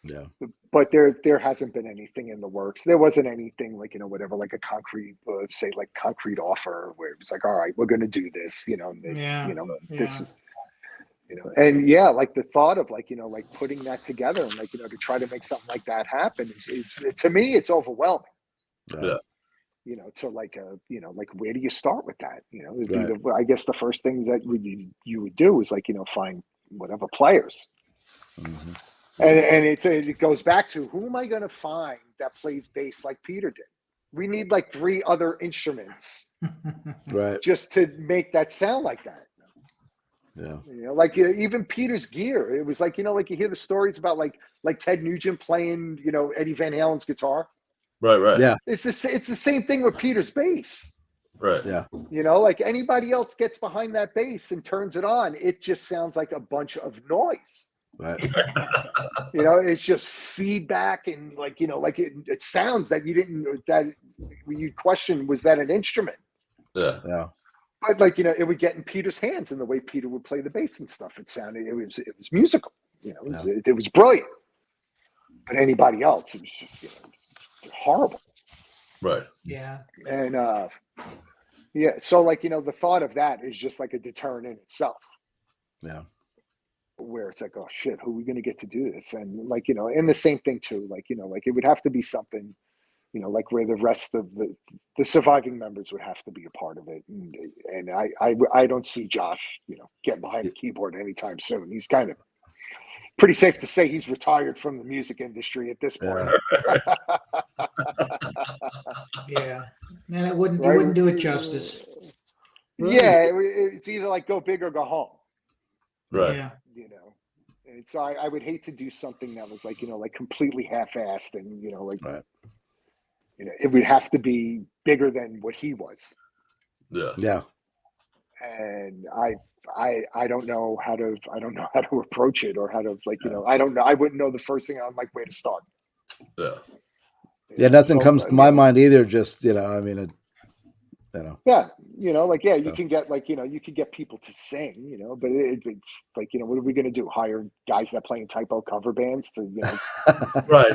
[SPEAKER 2] Yeah.
[SPEAKER 4] But there hasn't been anything in the works. There wasn't anything like, you know, whatever, like a concrete, say like concrete offer where it was like, all right, we're going to do this, you know, it's,
[SPEAKER 3] Yeah.
[SPEAKER 4] you know,
[SPEAKER 3] Yeah.
[SPEAKER 4] this is, you know, and yeah, like the thought of like, you know, like putting that together and like, you know, to try to make something like that happen to me, it's overwhelming.
[SPEAKER 1] Yeah.
[SPEAKER 4] You know, to like, you know, like where do you start with that? You know, it'd be
[SPEAKER 2] Right.
[SPEAKER 4] I guess the first thing that you would do is like, you know, find whatever players.
[SPEAKER 2] Mhm.
[SPEAKER 4] And it goes back to, who am I going to find that plays bass like Peter did? We need like 3 other instruments
[SPEAKER 2] Right.
[SPEAKER 4] just to make that sound like that.
[SPEAKER 2] Yeah.
[SPEAKER 4] You know, like even Peter's gear. It was like, you know, like you hear the stories about like Ted Nugent playing, you know, Eddie Van Halen's guitar.
[SPEAKER 1] Right.
[SPEAKER 2] Yeah.
[SPEAKER 4] It's the same thing with Peter's bass.
[SPEAKER 1] Right.
[SPEAKER 2] Yeah.
[SPEAKER 4] You know, like anybody else gets behind that bass and turns it on, it just sounds like a bunch of noise.
[SPEAKER 2] Right.
[SPEAKER 4] You know, it's just feedback and like, you know, like it sounds that you didn't, that you question, was that an instrument?
[SPEAKER 1] Yeah.
[SPEAKER 2] Yeah.
[SPEAKER 4] But like, you know, it would get in Peter's hands and the way Peter would play the bass and stuff. It sounded, it was musical, you know, it was brilliant. But anybody else, it was just, you know, it's horrible.
[SPEAKER 1] Right.
[SPEAKER 3] Yeah.
[SPEAKER 4] And yeah, so like, you know, the thought of that is just like a deterrent in itself.
[SPEAKER 2] Yeah.
[SPEAKER 4] Where it's like, oh shit, who are we going to get to do this? And like, you know, and the same thing too, like, you know, like it would have to be something, you know, like where the rest of the surviving members would have to be a part of it. And I don't see Josh, you know, getting behind a keyboard anytime soon. He's kind of pretty safe to say he's retired from the music industry at this point.
[SPEAKER 3] Yeah. Man, it wouldn't,
[SPEAKER 4] Right?
[SPEAKER 3] you wouldn't do it justice.
[SPEAKER 4] Yeah, it's either like go big or go home.
[SPEAKER 1] Right.
[SPEAKER 3] Yeah.
[SPEAKER 4] You know, and so I would hate to do something that was like, you know, like completely half-assed and, you know, like,
[SPEAKER 2] Right.
[SPEAKER 4] you know, it would have to be bigger than what he was.
[SPEAKER 1] Yeah.
[SPEAKER 2] Yeah.
[SPEAKER 4] And I don't know how to approach it or how to like, you know, I don't know. I wouldn't know the first thing on like where to start.
[SPEAKER 1] Yeah.
[SPEAKER 2] Yeah. Nothing
[SPEAKER 4] So,
[SPEAKER 2] comes to my mind either. Just, you know, I mean, you know.
[SPEAKER 4] Yeah, you know, like, yeah, you
[SPEAKER 2] So.
[SPEAKER 4] can get like, you know, you can get people to sing, you know, but it's like, you know, what are we going to do? Hire guys that play in typo cover bands to, you know,
[SPEAKER 1] Right.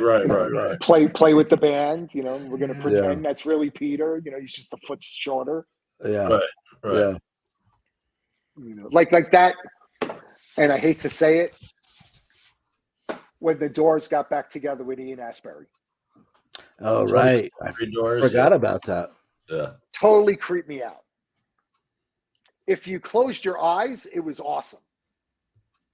[SPEAKER 4] play with the band, you know, we're going to pretend that's really Peter, you know, he's just a foot shorter.
[SPEAKER 2] Yeah.
[SPEAKER 1] Right.
[SPEAKER 2] Yeah.
[SPEAKER 4] You know, like that. And I hate to say it, when the Doors got back together with Ian Astbury.
[SPEAKER 2] Oh, right. I forgot about that.
[SPEAKER 1] Yeah.
[SPEAKER 4] Totally creeped me out. If you closed your eyes, it was awesome.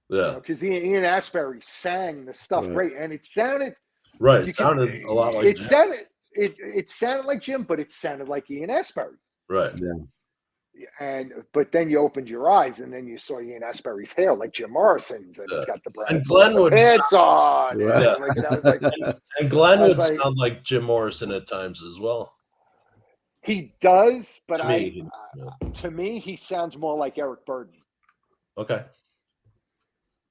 [SPEAKER 1] Yeah.
[SPEAKER 4] Because Ian Astbury sang the stuff great, and it sounded
[SPEAKER 1] right. It sounded a lot like
[SPEAKER 4] Jim. It sounded like Jim, but it sounded like Ian Astbury.
[SPEAKER 1] Right.
[SPEAKER 2] Yeah.
[SPEAKER 4] But then you opened your eyes and then you saw Ian Astbury's hair like Jim Morrison's, and he's got the brown
[SPEAKER 1] and Glenn would
[SPEAKER 4] pants on.
[SPEAKER 1] Yeah.
[SPEAKER 4] And I was like,
[SPEAKER 1] and Glenn would sound like Jim Morrison at times as well.
[SPEAKER 4] He does, but
[SPEAKER 1] to
[SPEAKER 4] me, he sounds more like Eric Burden.
[SPEAKER 1] Okay.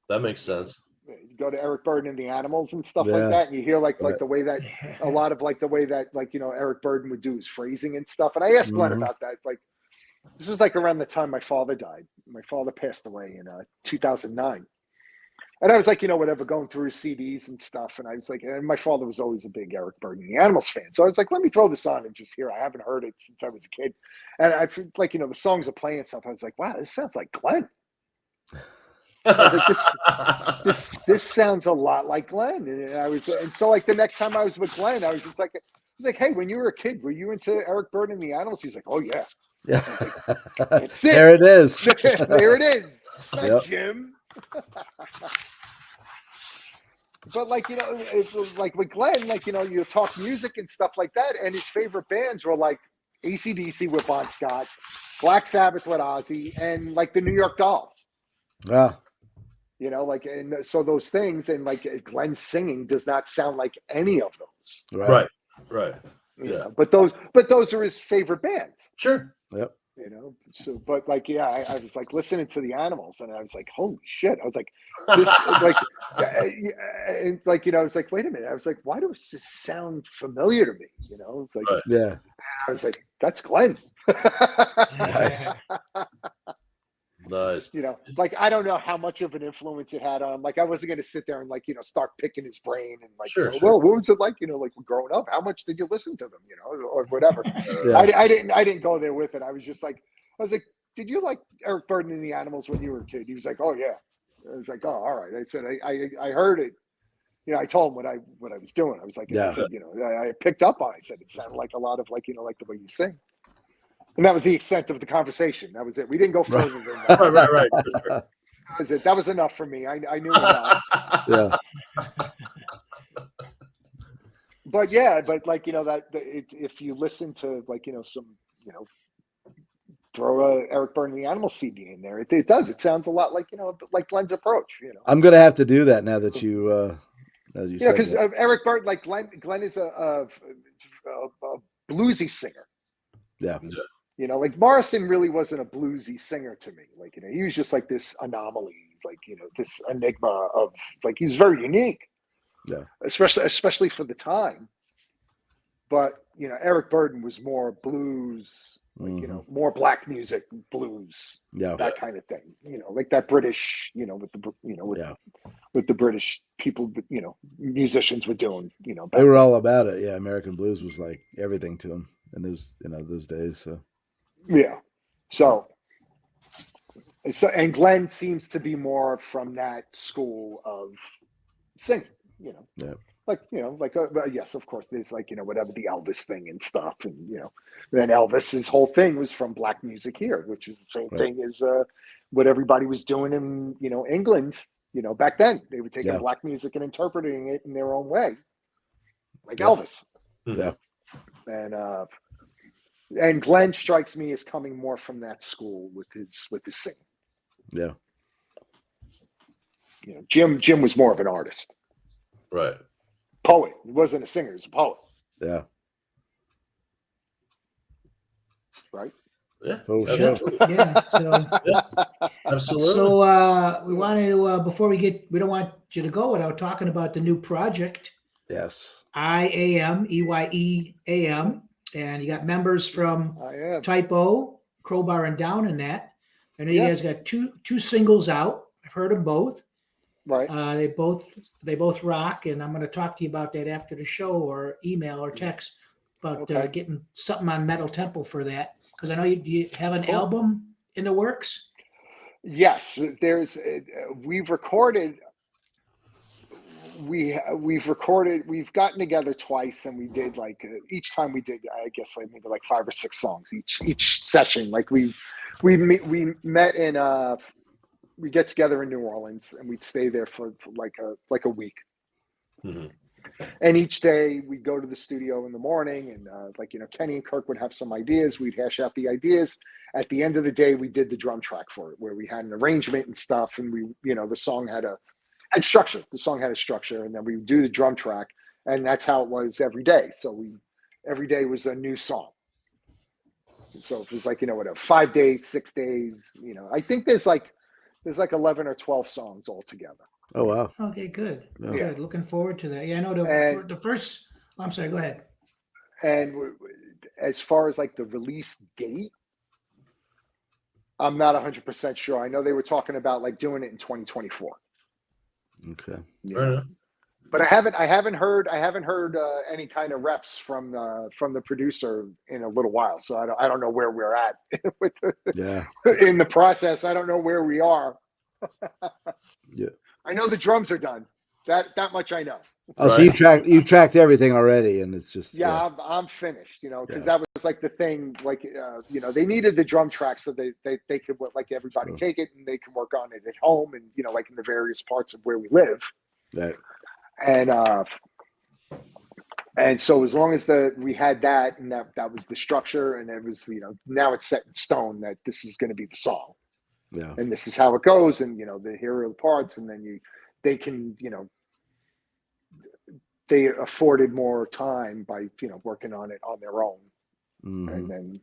[SPEAKER 1] That makes sense.
[SPEAKER 4] You go to Eric Burden and the Animals and stuff like that, and you hear like the way that a lot of like the way that like, you know, Eric Burden would do his phrasing and stuff. And I asked Glenn about that. Like, this was like around the time my father died. My father passed away in 2009. And I was like, whatever, going through his CDs and stuff. And I was like, and my father was always a big Eric Burdon and the Animals fan. So I was like, let me throw this on and just hear. I haven't heard it since I was a kid. And I feel like, the songs are playing and stuff. I was like, wow, this sounds like Glenn. I was like, this sounds a lot like Glenn. And so like the next time I was with Glenn, I was just like, hey, when you were a kid, were you into Eric Burdon and the Animals? He's like, oh yeah.
[SPEAKER 2] Yeah.
[SPEAKER 4] Like, that's it.
[SPEAKER 2] There it is.
[SPEAKER 4] There it is. Not
[SPEAKER 2] Yep.
[SPEAKER 4] Jim. But like, it's like with Glenn, like, you talk music and stuff like that. And his favorite bands were like AC/DC with Bon Scott, Black Sabbath with Ozzy, and like the New York Dolls.
[SPEAKER 2] Wow.
[SPEAKER 4] Like, and so those things, and like Glenn's singing does not sound like any of those.
[SPEAKER 1] Right. Yeah.
[SPEAKER 4] But those are his favorite bands.
[SPEAKER 1] Sure.
[SPEAKER 2] Yep.
[SPEAKER 4] So, but like, yeah, I was like listening to the Animals, and I was like, holy shit! I was like, this, like, it's like, I was like, wait a minute! I was like, why does this sound familiar to me? It's like,
[SPEAKER 2] Yeah.
[SPEAKER 4] I was like, that's Glenn.
[SPEAKER 2] Nice.
[SPEAKER 1] Nice.
[SPEAKER 4] Like, I don't know how much of an influence it had on him. Like, I wasn't going to sit there and like, start picking his brain and like,
[SPEAKER 1] Sure.
[SPEAKER 4] well, what was it like, like growing up? How much did you listen to them, or whatever?
[SPEAKER 2] Yeah.
[SPEAKER 4] I didn't go there with it. I was like, did you like Eric Burdon and the Animals when you were a kid? He was like, oh yeah. I was like, oh, all right. I said, I heard it. I told him what I was doing. I was like,
[SPEAKER 2] Yeah.
[SPEAKER 4] I said, I picked up on it. I said, it sounded like a lot of like, like the way you sing. And that was the extent of the conversation. That was it. We didn't go further than that.
[SPEAKER 1] Right. Sure.
[SPEAKER 4] That was it. That was enough for me. I knew enough.
[SPEAKER 2] Yeah.
[SPEAKER 4] But yeah, but like, if you listen to like, some, throw a Eric Burdon the Animal CD in there, it does. It sounds a lot like, like Glenn's approach,
[SPEAKER 2] I'm gonna have to do that now that you said
[SPEAKER 4] because
[SPEAKER 2] that.
[SPEAKER 4] Eric Burdon, like Glenn is a bluesy singer.
[SPEAKER 2] Yeah.
[SPEAKER 4] Like Morrison really wasn't a bluesy singer to me. Like, he was just like this anomaly, like, this enigma of like, he was very unique.
[SPEAKER 2] Yeah.
[SPEAKER 4] Especially for the time. But, Eric Burdon was more blues, like, more black music, blues, that kind of thing. Like that British, with the British people, musicians were doing,
[SPEAKER 2] They were all about it. Yeah. American blues was like everything to them in those days. So.
[SPEAKER 4] Yeah. So, and Glenn seems to be more from that school of singing,
[SPEAKER 2] Yeah.
[SPEAKER 4] like, yes, of course, there's like, whatever the Elvis thing and stuff. And, then Elvis's whole thing was from black music here, which is the same thing as what everybody was doing in, England, back then. They were taking black music and interpreting it in their own way, like Elvis.
[SPEAKER 2] Yeah.
[SPEAKER 4] And Glenn strikes me as coming more from that school with his singing.
[SPEAKER 2] Yeah.
[SPEAKER 4] Jim was more of an artist.
[SPEAKER 1] Right.
[SPEAKER 4] Poet. He wasn't a singer, he was a poet.
[SPEAKER 2] Yeah.
[SPEAKER 4] Right?
[SPEAKER 1] Yeah.
[SPEAKER 2] Oh,
[SPEAKER 1] Absolutely.
[SPEAKER 3] Yeah. So,
[SPEAKER 1] Absolutely.
[SPEAKER 3] so we want to before we don't want you to go without talking about the new project.
[SPEAKER 2] Yes.
[SPEAKER 3] IAM, EYEAM. And you got members from Type O, Crowbar, and Down in that. I know you guys got two singles out. I've heard them both.
[SPEAKER 4] Right.
[SPEAKER 3] They both rock, and I'm going to talk to you about that after the show, or email or text about getting something on Metal Temple for that, because I know you have an album in the works.
[SPEAKER 4] Yes, we've recorded. We've gotten together twice, and we did like each time we did, I guess, like maybe like 5 or 6 songs each session. Like we met in we get together in New Orleans, and we'd stay there for like a week.
[SPEAKER 1] Mm-hmm.
[SPEAKER 4] And each day we'd go to the studio in the morning, and like, Kenny and Kirk would have some ideas. We'd hash out the ideas. At the end of the day, we did the drum track for it, where we had an arrangement and stuff, and we, the song had structure. The song had a structure, and then we would do the drum track, and that's how it was every day. So every day was a new song. So it was like, whatever, 5 days, 6 days, I think there's like 11 or 12 songs altogether.
[SPEAKER 2] Oh, wow.
[SPEAKER 3] Okay, good.
[SPEAKER 2] Yeah.
[SPEAKER 3] Good. Looking forward to that. Yeah, I know the first. I'm sorry. Go ahead.
[SPEAKER 4] And as far as like the release date, I'm not 100% sure. I know they were talking about like doing it in 2024.
[SPEAKER 2] Okay.
[SPEAKER 4] You
[SPEAKER 1] Right
[SPEAKER 4] know?
[SPEAKER 1] on.
[SPEAKER 4] But I haven't heard any kind of reps from the producer in a little while. So I don't know where we're at with
[SPEAKER 2] Yeah.
[SPEAKER 4] in the process. I don't know where we are.
[SPEAKER 2] Yeah.
[SPEAKER 4] I know the drums are done. That much I know.
[SPEAKER 2] Oh, so
[SPEAKER 1] Right.
[SPEAKER 2] you tracked everything already, and it's just
[SPEAKER 4] Yeah, I'm finished. You know, because
[SPEAKER 2] Yeah.
[SPEAKER 4] that was like the thing. Like you know, they needed the drum track so they could like everybody
[SPEAKER 2] Sure.
[SPEAKER 4] take it and they can work on it at home and you know like in the various parts of where we live.
[SPEAKER 2] Right.
[SPEAKER 4] And so as long as we had that and that was the structure and it was, you know, now it's set in stone that this is going to be the song
[SPEAKER 2] Yeah.
[SPEAKER 4] and this is how it goes. And, you know, the hero parts, and then they can, you know, they afforded more time by, you know, working on it on their own.
[SPEAKER 2] Mm-hmm.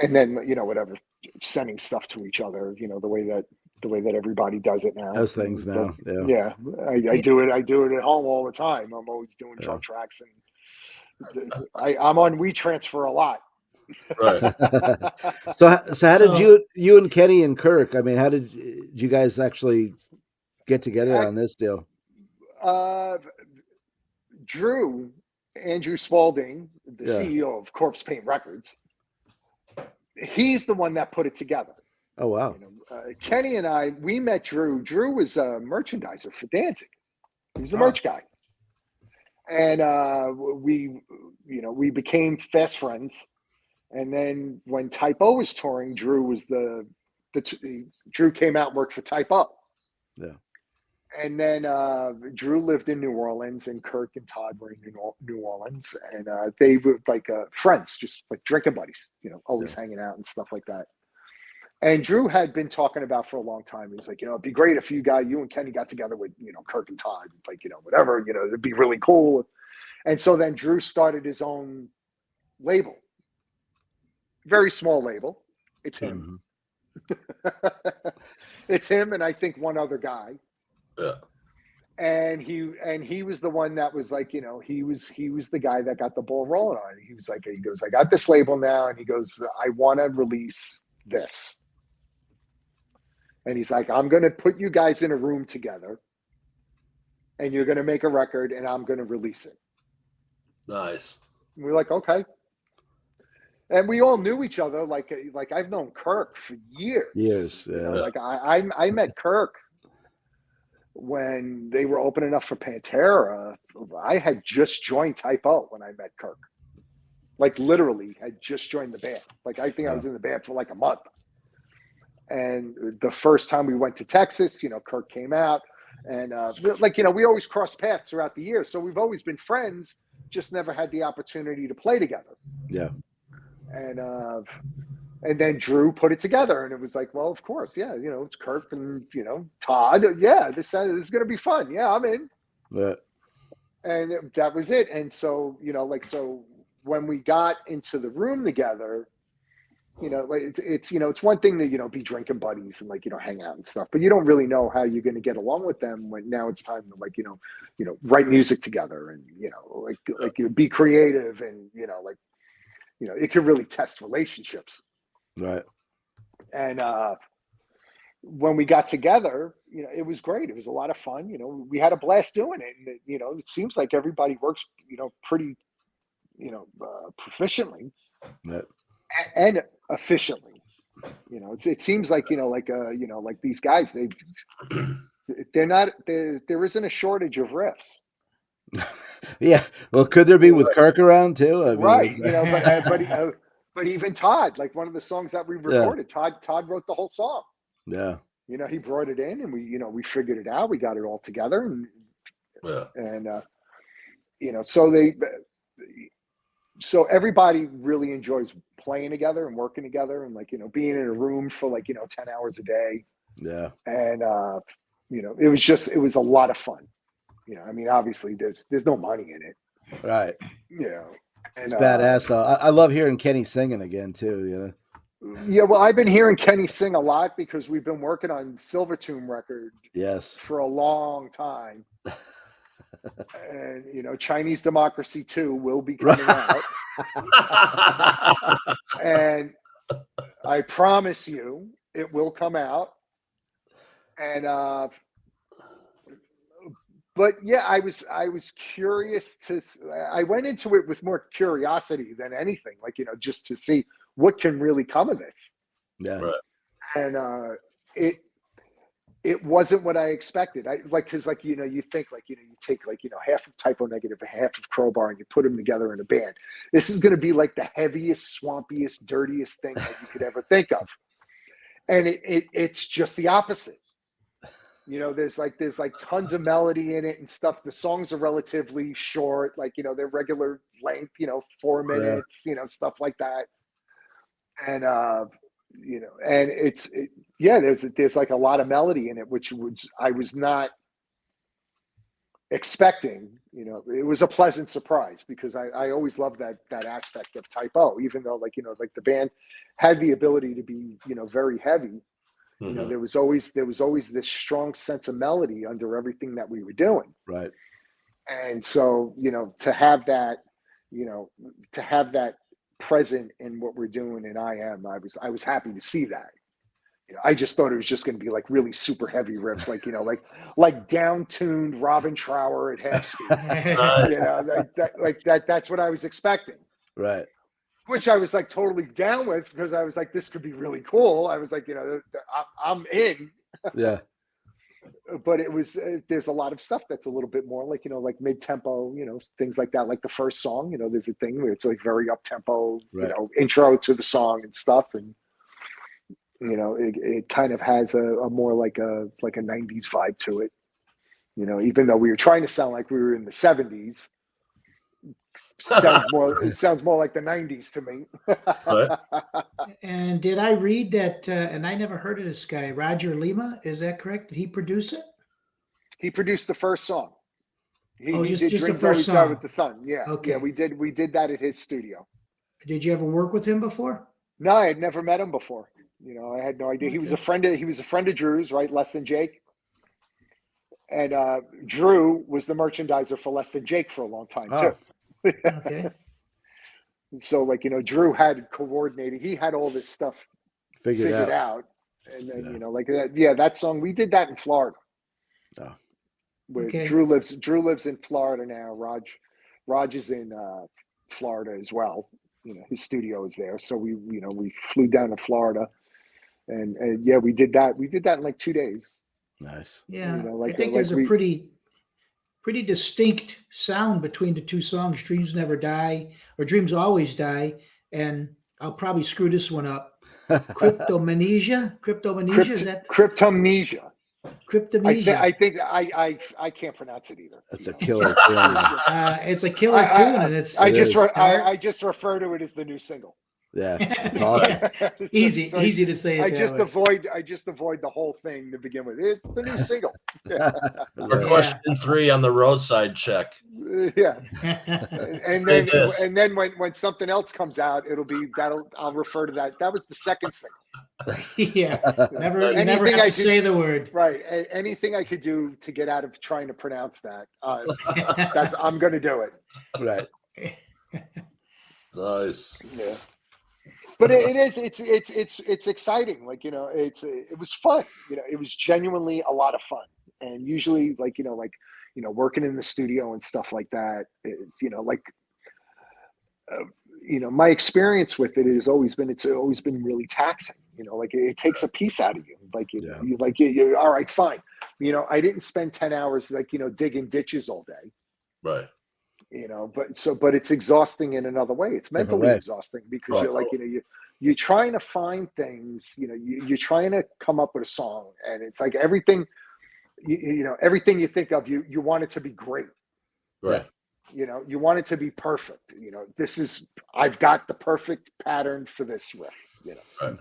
[SPEAKER 4] And then, you know, whatever, sending stuff to each other, you know, the way that everybody does it now.
[SPEAKER 2] Those things now. Yeah.
[SPEAKER 4] Yeah. I do it at home all the time. I'm always doing drum tracks and I'm on WeTransfer a lot.
[SPEAKER 1] Right.
[SPEAKER 2] So how did you and Kenny and Kirk? I mean, how did you guys actually get together on this deal?
[SPEAKER 4] Andrew Spalding, the CEO of Corpse Paint Records, he's the one that put it together.
[SPEAKER 2] Oh wow!
[SPEAKER 4] You know, Kenny and I, we met Drew. Drew was a merchandiser for Danzig. He was a merch guy, and we became fast friends. And then when Type O was touring, Drew was Drew came out and worked for Type O.
[SPEAKER 2] Yeah.
[SPEAKER 4] And then Drew lived in New Orleans, and Kirk and Todd were in New Orleans, and they were like friends, just like drinking buddies, you know, always hanging out and stuff like that. And Drew had been talking about for a long time. He was like, you know, it'd be great if you and Kenny got together with, you know, Kirk and Todd, like, you know, whatever, you know, it'd be really cool. And so then Drew started his own label, very small label. It's him. Mm-hmm. It's him, and I think one other guy.
[SPEAKER 1] Yeah.
[SPEAKER 4] And he was the one that was like, you know, he was the guy that got the ball rolling on it. He was like, he goes, I got this label now, and he goes, I want to release this. And he's like, I'm going to put you guys in a room together, and you're going to make a record, and I'm going to release it.
[SPEAKER 1] Nice.
[SPEAKER 4] And we're like, okay. And we all knew each other. Like I've known Kirk for years.
[SPEAKER 2] Years. Yeah.
[SPEAKER 4] You know, like I met Kirk when they were opening up for Pantera. I had just joined Type O when I met Kirk. Like literally had just joined the band. Like I think I was in the band for like a month. And the first time we went to Texas, you know, Kirk came out, and like, you know, we always crossed paths throughout the year. So we've always been friends, just never had the opportunity to play together.
[SPEAKER 2] Yeah.
[SPEAKER 4] And then Drew put it together, and it was like, well, of course, yeah, you know, it's Kirk and, you know, Todd. Yeah, this is going to be fun. Yeah, I'm in.
[SPEAKER 2] Yeah.
[SPEAKER 4] And that was it. And so, you know, like, so when we got into the room together, you know, like it's you know, it's one thing to, you know, be drinking buddies and like, you know, hang out and stuff, but you don't really know how you're going to get along with them when now it's time to like, you know, write music together and, you know, like you be creative and, you know, like, you know, it can really test relationships.
[SPEAKER 2] Right.
[SPEAKER 4] And when we got together, you know, it was great. It was a lot of fun. You know, we had a blast doing it. And, you know, it seems like everybody works, you know, pretty, you know, proficiently.
[SPEAKER 2] Right.
[SPEAKER 4] And efficiently. You know, it seems like, you know, like these guys, there isn't a shortage of riffs.
[SPEAKER 2] Yeah. Well, could there be with Kirk around too? I mean,
[SPEAKER 4] right. You know, but even Todd, like one of the songs that we recorded, Todd wrote the whole song.
[SPEAKER 2] Yeah.
[SPEAKER 4] You know, he brought it in, and we figured it out. We got it all together, and you know, so everybody really enjoys playing together and working together, and like, you know, being in a room for like, you know, 10 hours a day.
[SPEAKER 2] Yeah.
[SPEAKER 4] And you know, it was a lot of fun. You know, I mean, obviously there's no money in it.
[SPEAKER 2] Right.
[SPEAKER 4] You know. And,
[SPEAKER 2] it's badass though. I love hearing Kenny singing again too, you know.
[SPEAKER 4] Yeah, well, I've been hearing Kenny sing a lot because we've been working on Silver Tomb record for a long time. And, you know, Chinese Democracy 2 will be coming out. And I promise you it will come out. And but yeah, I was curious I went into it with more curiosity than anything, like, just to see what can really come of this.
[SPEAKER 2] Yeah.
[SPEAKER 1] Right.
[SPEAKER 4] And it wasn't what I expected. Because you think you take half of Typo Negative and half of Crowbar and you put them together in a band. This is going to be like the heaviest, swampiest, dirtiest thing that you could ever think of. And it's just the opposite. There's tons of melody in it and stuff. The songs are relatively short, they're regular length, 4 minutes, stuff like that. And there's like a lot of melody in it, which I was not expecting. It was a pleasant surprise, because I always loved that aspect of Typo, even though the band had the ability to be very heavy.
[SPEAKER 1] Mm-hmm.
[SPEAKER 4] There was always this strong sense of melody under everything that we were doing.
[SPEAKER 2] Right.
[SPEAKER 4] And so, to have that present in what we're doing in I was happy to see that. I just thought it was just going to be like really super heavy riffs, like down-tuned Robin Trower at half speed. That's what I was expecting.
[SPEAKER 2] Right.
[SPEAKER 4] Which I was totally down with, because I was this could be really cool. I was I'm in.
[SPEAKER 2] Yeah.
[SPEAKER 4] But it was there's a lot of stuff that's a little bit more like mid-tempo, things like that. Like the first song, there's a thing where it's very up-tempo,
[SPEAKER 2] right.
[SPEAKER 4] Intro to the song and stuff, and it kind of has a more like a 90s vibe to it. Even though we were trying to sound like we were in the 70s. It sounds more like the 90s to me.
[SPEAKER 1] Right.
[SPEAKER 3] And did I read that, and I never heard of this guy, Roger Lima, is that correct? Did he produce it?
[SPEAKER 4] He produced the first song. He
[SPEAKER 3] just
[SPEAKER 4] did
[SPEAKER 3] the
[SPEAKER 4] Dreams
[SPEAKER 3] first
[SPEAKER 4] Always Die
[SPEAKER 3] song.
[SPEAKER 4] with the Sun. Yeah.
[SPEAKER 3] Okay.
[SPEAKER 4] Yeah, we did that at his studio.
[SPEAKER 3] Did you ever work with him before?
[SPEAKER 4] No, I had never met him before. I had no idea.
[SPEAKER 3] Okay.
[SPEAKER 4] He was a friend of Drew's, right? Less Than Jake. And Drew was the merchandiser for Less Than Jake for a long time too.
[SPEAKER 3] Okay.
[SPEAKER 4] So Drew had coordinated. He had all this stuff figured out. And then that song, we did that in Florida.
[SPEAKER 2] Oh.
[SPEAKER 3] Okay.
[SPEAKER 4] Drew lives in Florida now. Raj is in Florida as well. His studio is there. So we flew down to Florida, and we did that. We did that in like 2 days.
[SPEAKER 2] Nice.
[SPEAKER 3] Yeah. I think there's a pretty distinct sound between the two songs, Dreams Never Die or Dreams Always Die. And I'll probably screw this one up. Cryptomnesia? Is that?
[SPEAKER 4] Cryptomnesia.
[SPEAKER 3] Cryptomnesia.
[SPEAKER 4] I think I can't pronounce it either.
[SPEAKER 2] That's a killer tune.
[SPEAKER 3] It's a killer tune, and it's.
[SPEAKER 4] I just refer to it as the new single.
[SPEAKER 2] Yeah, awesome.
[SPEAKER 3] Easy to say.
[SPEAKER 4] I just avoid the whole thing to begin with. It's the new single.
[SPEAKER 1] Or question 3 on the roadside check.
[SPEAKER 4] Yeah, and then when something else comes out, I'll refer to that. That was the second single.
[SPEAKER 3] Yeah, never have to say the word.
[SPEAKER 4] Right. Anything I could do to get out of trying to pronounce that, I'm going to do it.
[SPEAKER 2] Right.
[SPEAKER 1] Nice.
[SPEAKER 4] Yeah. But it's exciting. It was fun. It was genuinely a lot of fun. And usually, working in the studio and stuff like that, my experience with it has always been really taxing. It takes a piece out of you. You're all right, fine. I didn't spend 10 hours digging ditches all day.
[SPEAKER 1] Right.
[SPEAKER 4] But it's exhausting in another way. It's mentally exhausting, because you're trying to find things, you're trying to come up with a song, and it's like everything you think of, you want it to be great.
[SPEAKER 1] Right.
[SPEAKER 4] You want it to be perfect. I've got the perfect pattern for this riff,
[SPEAKER 1] Right.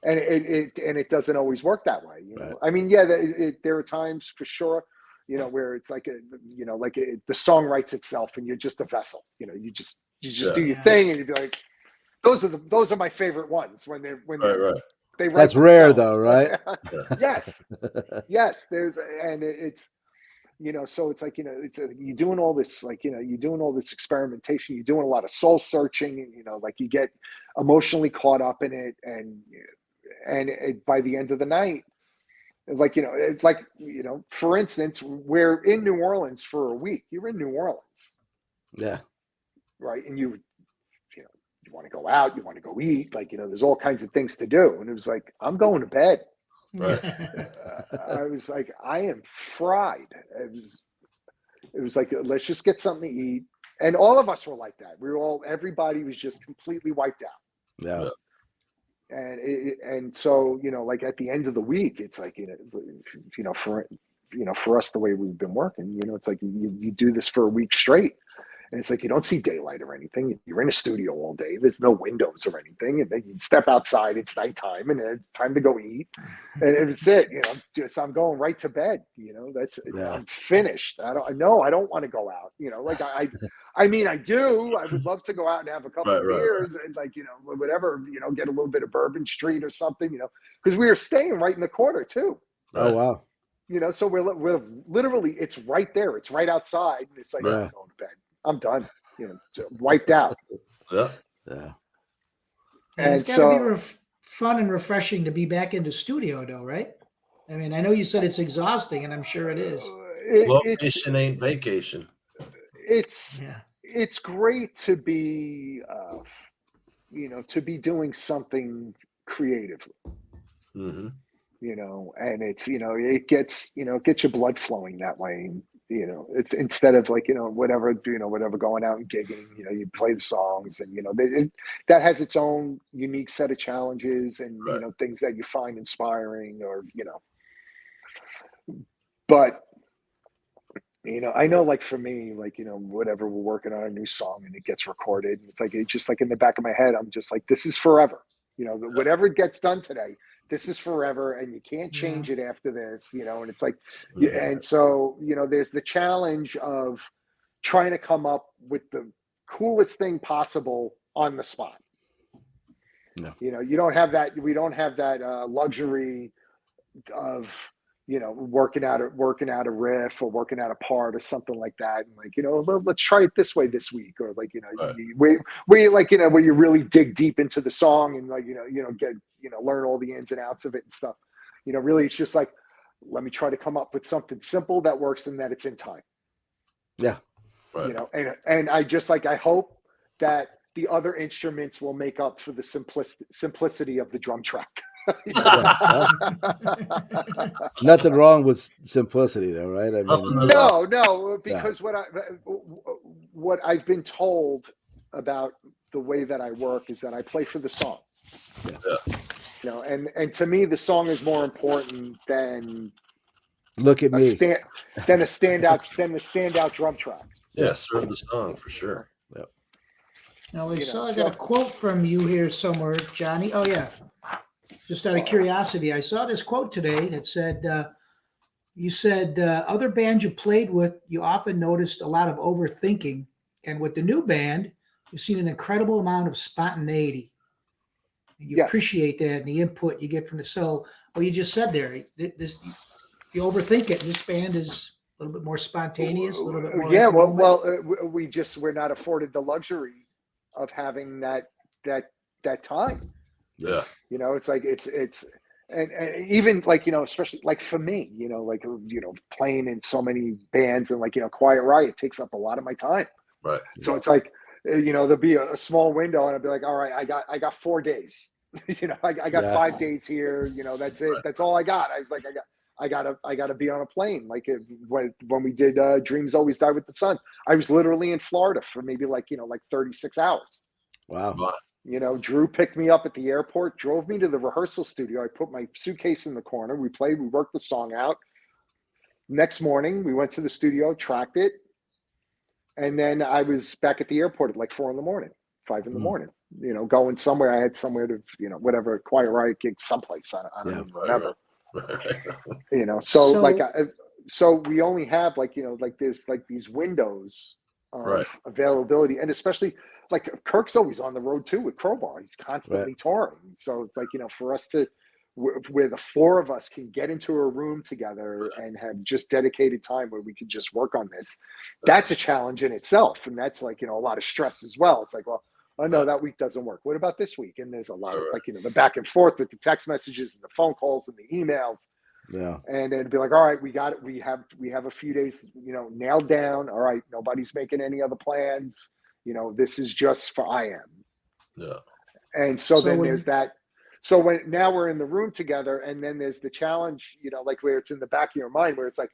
[SPEAKER 4] And it doesn't always work that way.
[SPEAKER 2] Right.
[SPEAKER 4] I mean, there are times for sure, where it's the song writes itself, and you're just a vessel. You just do your thing, and you'd be like, those are my favorite ones when they write
[SPEAKER 2] That's rare though, right?
[SPEAKER 4] Yes. So it's you're doing all this, you're doing all this experimentation, you're doing a lot of soul searching, and you get emotionally caught up in it, and by the end of the night, Like, it's like, for instance, we're in New Orleans for a week. You're in New Orleans.
[SPEAKER 2] Yeah.
[SPEAKER 4] Right. And you want to go out, you want to go eat, like, there's all kinds of things to do. And it was like, I'm going to bed.
[SPEAKER 1] Right.
[SPEAKER 4] I was like, I am fried. It was like, let's just get something to eat. And all of us were like that. Everybody was just completely wiped out.
[SPEAKER 2] Yeah.
[SPEAKER 4] And so, like at the end of the week, it's like, for us, the way we've been working, it's like you do this for a week straight. And it's like, you don't see daylight or anything. You're in a studio all day. There's no windows or anything. And then you step outside, it's nighttime, and it's time to go eat. And it's it, I'm going right to bed. I'm finished. I don't want to go out. Like I mean, I do. I would love to go out and have a couple of beers and like, whatever, get a little bit of Bourbon Street or something, because we were staying right in the corner too.
[SPEAKER 2] Oh, wow.
[SPEAKER 4] So we're literally, it's right there. It's right outside. And it's like, I'm going to bed. I'm done, wiped out.
[SPEAKER 1] Yeah.
[SPEAKER 2] Yeah.
[SPEAKER 3] And it's got to be fun and refreshing to be back in the studio, though, right? I mean, I know you said it's exhausting, and I'm sure it is.
[SPEAKER 1] Location ain't vacation.
[SPEAKER 4] It's great to be, to be doing something creatively.
[SPEAKER 1] Mm-hmm.
[SPEAKER 4] And it's, it gets your blood flowing that way. It's instead of like, whatever going out and gigging, you play the songs and, that has its own unique set of challenges and, things that you find inspiring or, but, I know like for me, like, whatever we're working on a new song and it gets recorded, it's like, it's just like in the back of my head, I'm just like, this is forever, whatever gets done today, this is forever and you can't change it after this, and it's like, and so, there's the challenge of trying to come up with the coolest thing possible on the spot.
[SPEAKER 2] No.
[SPEAKER 4] You don't have that, we don't have that luxury of, working out a riff or working out a part or something like that. And like, let's try it this way this week. Or like, where you like, where you really dig deep into the song and like, get, learn all the ins and outs of it and stuff. Really it's just like, let me try to come up with something simple that works and that it's in time.
[SPEAKER 2] Yeah.
[SPEAKER 1] Right.
[SPEAKER 4] And I just like, I hope that the other instruments will make up for the simplicity of the drum track.
[SPEAKER 2] Nothing wrong with simplicity, though, right? I mean,
[SPEAKER 4] no, because what I've been told about the way that I work is that I play for the song.
[SPEAKER 1] Yeah.
[SPEAKER 4] And to me, the song is more important than
[SPEAKER 2] look at me,
[SPEAKER 4] than the standout drum track.
[SPEAKER 1] Yeah, serve the song for sure.
[SPEAKER 2] Yep.
[SPEAKER 3] Now I got a quote from you here somewhere, Johnny. Oh yeah. Just out of curiosity, I saw this quote today that said, you said other bands you played with, you often noticed a lot of overthinking. And with the new band, you've seen an incredible amount of spontaneity. And you appreciate that and the input you get from the so. Well, you just said there, this you overthink it. This band is a little bit more spontaneous, a little bit more.
[SPEAKER 4] Yeah, we're not afforded the luxury of having that time.
[SPEAKER 1] Yeah.
[SPEAKER 4] It's like it's and even like, especially like for me, like, playing in so many bands and like, Quiet Riot takes up a lot of my time.
[SPEAKER 1] Right.
[SPEAKER 4] So it's like, there'll be a small window and I'll be like, all right, I got 4 days, I got 5 days here, that's it. That's all I got. I was like, I gotta be on a plane. Like when we did Dreams Always Die with the Sun, I was literally in Florida for maybe like 36 hours.
[SPEAKER 2] Wow.
[SPEAKER 4] Drew picked me up at the airport, drove me to the rehearsal studio. I put my suitcase in the corner. We played, we worked the song out. Next morning, we went to the studio, tracked it. And then I was back at the airport at like 4 in the morning, 5 in the morning, going somewhere. I had somewhere to, whatever, Quiet Riot gig someplace. I don't even remember. So we only have like, like there's like these windows of availability, and especially like Kirk's always on the road too with Crowbar. He's constantly touring. So it's like, for us to, where the 4 of us can get into a room together and have just dedicated time where we can just work on this, that's a challenge in itself. And that's like, a lot of stress as well. It's like, well, oh no, that week doesn't work. What about this week? And there's a lot of like, the back and forth with the text messages and the phone calls and the emails.
[SPEAKER 2] Yeah.
[SPEAKER 4] And then it'd be like, all right, we got it. We have a few days, nailed down. All right, nobody's making any other plans. This is just for IM.
[SPEAKER 1] Yeah.
[SPEAKER 4] And so then
[SPEAKER 3] when-
[SPEAKER 4] there's that. So now we're in the room together, and then there's the challenge, like where it's in the back of your mind, where it's like,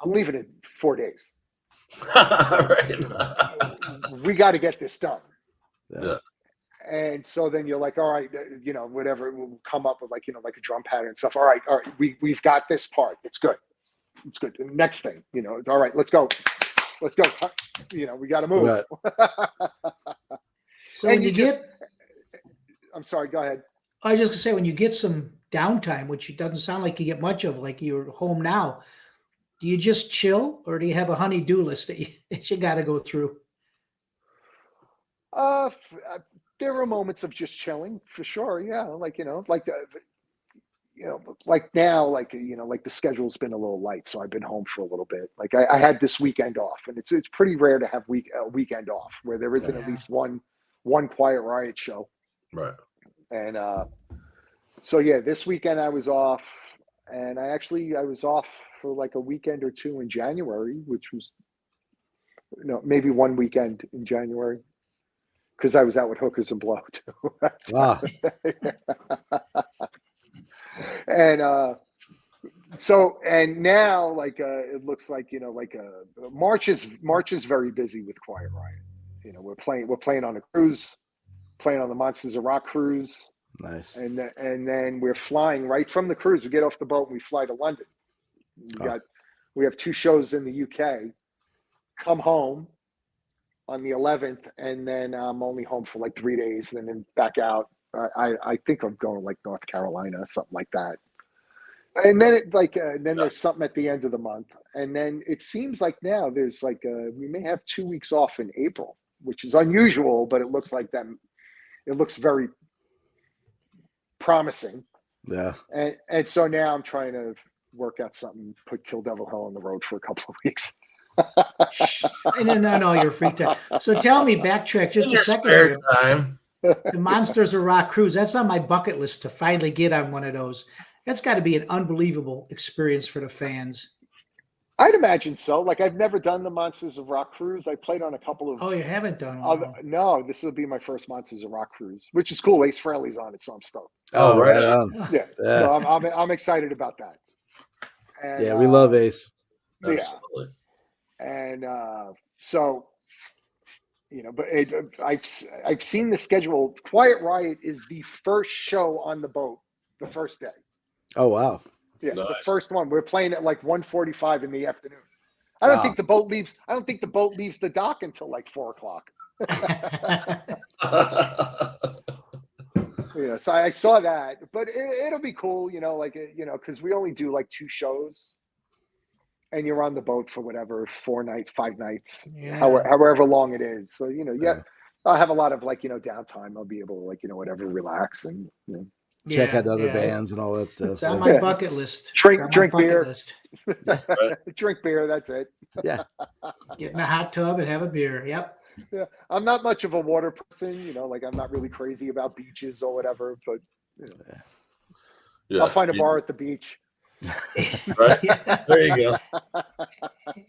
[SPEAKER 4] I'm leaving in 4 days.
[SPEAKER 1] Right.
[SPEAKER 4] We got to get this done.
[SPEAKER 2] Yeah.
[SPEAKER 4] And so then you're like, all right, whatever, we'll come up with like a drum pattern and stuff. All right, we've got this part. It's good. Next thing, all right, let's go. We got to move.
[SPEAKER 2] Right.
[SPEAKER 3] So when
[SPEAKER 4] I'm sorry, go ahead.
[SPEAKER 3] I was just gonna say, when you get some downtime, which it doesn't sound like you get much of, like you're home now, do you just chill, or do you have a honey-do list that you got to go through?
[SPEAKER 4] There are moments of just chilling for sure. Yeah, like like now, like the schedule's been a little light, so I've been home for a little bit. Like I had this weekend off, and it's pretty rare to have a weekend off where there isn't at least one Quiet Riot show.
[SPEAKER 1] Right.
[SPEAKER 4] And so yeah, this weekend I was off, and I was off for like a weekend or two in January, which was maybe one weekend in January, because I was out with Hookers and Blow too.
[SPEAKER 2] Wow.
[SPEAKER 4] And so now like it looks like March is very busy with Quiet Riot. We're playing on a cruise, playing on the Monsters of Rock cruise.
[SPEAKER 2] Nice.
[SPEAKER 4] And then we're flying right from the cruise. We get off the boat and we fly to London. We have 2 shows in the UK. Come home on the 11th, and then I'm only home for like 3 days, and then back out. I think I'm going like North Carolina, something like that. And then there's something at the end of the month, and then it seems like now there's like we may have 2 weeks off in April, which is unusual, but it looks like that. It looks very promising.
[SPEAKER 2] Yeah.
[SPEAKER 4] And so now I'm trying to work out something, put Kill Devil Hell on the road for a couple of weeks.
[SPEAKER 3] No, you're freaked out. So tell me, backtrack just a second
[SPEAKER 1] Spare
[SPEAKER 3] here.
[SPEAKER 1] time.
[SPEAKER 3] The Monsters of Rock cruise, that's on my bucket list to finally get on one of those. That's got to be an unbelievable experience for the fans.
[SPEAKER 4] I'd imagine so. Like, I've never done the Monsters of Rock cruise. I played on a couple of.
[SPEAKER 3] Oh, you haven't done one?
[SPEAKER 4] No, this will be my first Monsters of Rock cruise, which is cool. Ace Frehley's on it, so I'm stoked.
[SPEAKER 2] Oh, right on.
[SPEAKER 4] Yeah. So I'm excited about that. And,
[SPEAKER 2] yeah, we love Ace.
[SPEAKER 1] Absolutely.
[SPEAKER 4] Yeah. And so, but I've seen the schedule. Quiet Riot is the first show on the boat, the first day.
[SPEAKER 2] Oh, wow.
[SPEAKER 4] Yeah,
[SPEAKER 1] Nice.
[SPEAKER 4] the first one. We're playing at like 1:45 in the afternoon. I don't think the boat leaves. I don't think the boat leaves the dock until like 4:00. Yeah, so I saw that, but it'll be cool, because we only do like 2 shows, and you're on the boat for whatever 4 nights, 5 nights, however long it is. So I'll have a lot of downtime. I'll be able to whatever, relax and
[SPEAKER 2] check out other bands and all that stuff.
[SPEAKER 3] It's on my bucket list.
[SPEAKER 4] Drink beer.
[SPEAKER 3] List.
[SPEAKER 4] Drink beer. That's it.
[SPEAKER 2] Yeah.
[SPEAKER 3] Get in a hot tub and have a beer. Yep.
[SPEAKER 4] Yeah, I'm not much of a water person, I'm not really crazy about beaches or whatever, but I'll find a bar at the beach.
[SPEAKER 1] Right? There you go.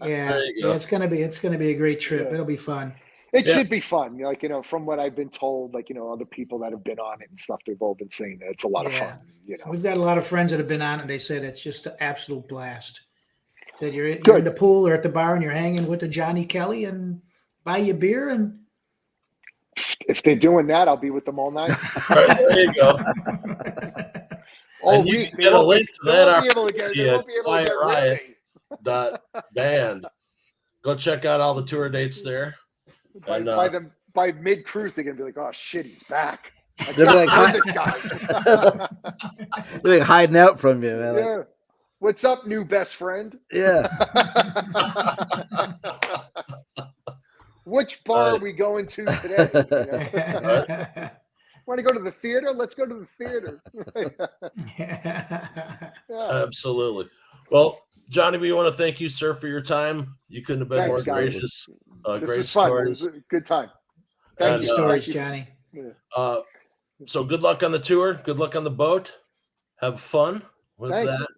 [SPEAKER 3] Yeah.
[SPEAKER 1] There you go.
[SPEAKER 3] It's gonna be a great trip. It'll be fun.
[SPEAKER 4] It should be fun. From what I've been told, other people that have been on it and stuff, they've all been saying that it's a lot of fun.
[SPEAKER 3] We've got a lot of friends that have been on it, and they said it's just an absolute blast. Said you're in the pool or at the bar and you're hanging with the Johnny Kelly and buy you beer, and
[SPEAKER 4] if they're doing that, I'll be with them all night.
[SPEAKER 1] Right, there you go.
[SPEAKER 4] All
[SPEAKER 1] and you
[SPEAKER 4] week.
[SPEAKER 1] can get a link to that
[SPEAKER 4] They won't be able to get
[SPEAKER 1] Riot. Band. Go check out all the tour dates there.
[SPEAKER 4] By mid cruise, they're gonna be like, "Oh shit, he's back."
[SPEAKER 2] They're like,
[SPEAKER 4] this guy.
[SPEAKER 2] they're like hiding out from you, man.
[SPEAKER 4] Yeah. What's up, new best friend?
[SPEAKER 2] Yeah.
[SPEAKER 4] Which bar are we going to today? Want to go to the theater? Let's go to the theater.
[SPEAKER 1] Absolutely. Well, Johnny, we want to thank you, sir, for your time. You couldn't have been more gracious.
[SPEAKER 4] This
[SPEAKER 1] Great
[SPEAKER 4] was fun.
[SPEAKER 1] stories.
[SPEAKER 4] It was a good time.
[SPEAKER 3] Thank you, stories, Johnny.
[SPEAKER 1] So good luck on the tour. Good luck on the boat. Have fun with
[SPEAKER 4] Thanks.
[SPEAKER 1] that.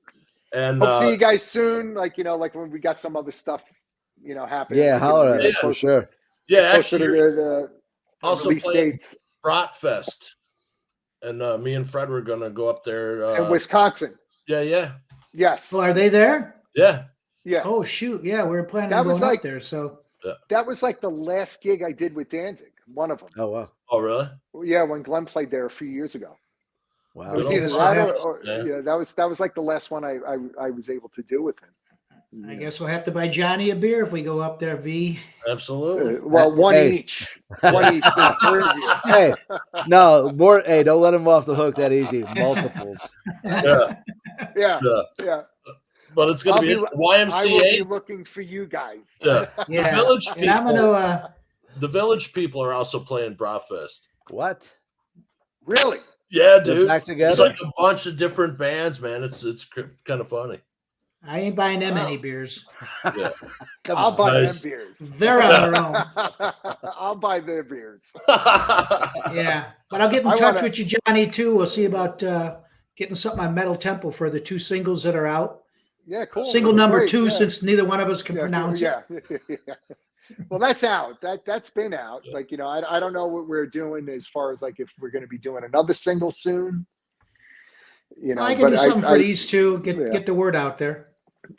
[SPEAKER 1] And
[SPEAKER 4] Hope to see you guys soon. Like like when we got some other stuff, happening.
[SPEAKER 2] Yeah,
[SPEAKER 4] like,
[SPEAKER 2] holler at us for
[SPEAKER 4] closer-
[SPEAKER 2] sure.
[SPEAKER 1] yeah,
[SPEAKER 4] Closer
[SPEAKER 1] actually,
[SPEAKER 4] to the
[SPEAKER 1] also
[SPEAKER 4] release
[SPEAKER 1] playing
[SPEAKER 4] dates
[SPEAKER 1] Bratfest, and me and Fred were gonna go up there.
[SPEAKER 4] in Wisconsin.
[SPEAKER 1] Yeah.
[SPEAKER 4] Yes.
[SPEAKER 3] Well, are they there?
[SPEAKER 1] Yeah.
[SPEAKER 3] Oh shoot, yeah, we were planning
[SPEAKER 4] That
[SPEAKER 3] on
[SPEAKER 4] was
[SPEAKER 3] going
[SPEAKER 4] like-
[SPEAKER 3] up there. So
[SPEAKER 4] That was like the last gig I did with Danzig. One of them.
[SPEAKER 2] Oh wow,
[SPEAKER 1] Oh, really?
[SPEAKER 4] Yeah, when Glenn played there a few years ago.
[SPEAKER 2] wow.
[SPEAKER 3] Good
[SPEAKER 4] Was
[SPEAKER 3] old
[SPEAKER 4] it
[SPEAKER 3] Bratfest,
[SPEAKER 4] that
[SPEAKER 1] yeah.
[SPEAKER 4] yeah, that was like the last one I was able to do with him.
[SPEAKER 3] I guess we'll have to buy Johnny a beer if we go up there, V.
[SPEAKER 1] Absolutely.
[SPEAKER 4] Well, one
[SPEAKER 2] Hey.
[SPEAKER 4] each. One each. There's 3 of you.
[SPEAKER 2] Hey, no more. Hey, don't let him off the hook that easy. Multiples.
[SPEAKER 1] Yeah.
[SPEAKER 4] Yeah.
[SPEAKER 1] Yeah.
[SPEAKER 4] Yeah.
[SPEAKER 1] But it's gonna
[SPEAKER 4] I'll
[SPEAKER 1] be
[SPEAKER 4] be-
[SPEAKER 1] it.
[SPEAKER 4] I will be
[SPEAKER 1] YMCA.
[SPEAKER 4] looking for you guys.
[SPEAKER 1] Yeah.
[SPEAKER 3] Yeah,
[SPEAKER 1] The village
[SPEAKER 3] and I'm
[SPEAKER 1] people.
[SPEAKER 3] gonna.
[SPEAKER 1] The village people are also playing Bratfest.
[SPEAKER 2] What?
[SPEAKER 4] Really?
[SPEAKER 1] Yeah,
[SPEAKER 2] They're
[SPEAKER 1] dude.
[SPEAKER 2] back
[SPEAKER 1] There's
[SPEAKER 2] together.
[SPEAKER 1] like a bunch of different bands, man. It's kind of funny.
[SPEAKER 3] I ain't buying them
[SPEAKER 4] Wow.
[SPEAKER 3] any beers.
[SPEAKER 1] Yeah.
[SPEAKER 2] Come
[SPEAKER 4] I'll
[SPEAKER 2] on.
[SPEAKER 4] buy
[SPEAKER 1] Nice.
[SPEAKER 4] them beers.
[SPEAKER 3] They're on their own.
[SPEAKER 4] I'll buy their beers.
[SPEAKER 3] Yeah, but I'll get in
[SPEAKER 4] I
[SPEAKER 3] touch
[SPEAKER 4] wanna-
[SPEAKER 3] with you, Johnny, too. We'll see about getting something on Metal Temple for the 2 singles that are out.
[SPEAKER 4] Yeah, cool.
[SPEAKER 3] Single
[SPEAKER 4] That'd be
[SPEAKER 3] number
[SPEAKER 4] great,
[SPEAKER 3] 2,
[SPEAKER 4] yeah.
[SPEAKER 3] since neither one of us can pronounce it.
[SPEAKER 4] Yeah. Well, that's out. That's been out. Like, I don't know what we're doing as far as like if we're going to be doing another single soon.
[SPEAKER 3] I can do something for these two.
[SPEAKER 4] yeah.
[SPEAKER 3] Get the word out there.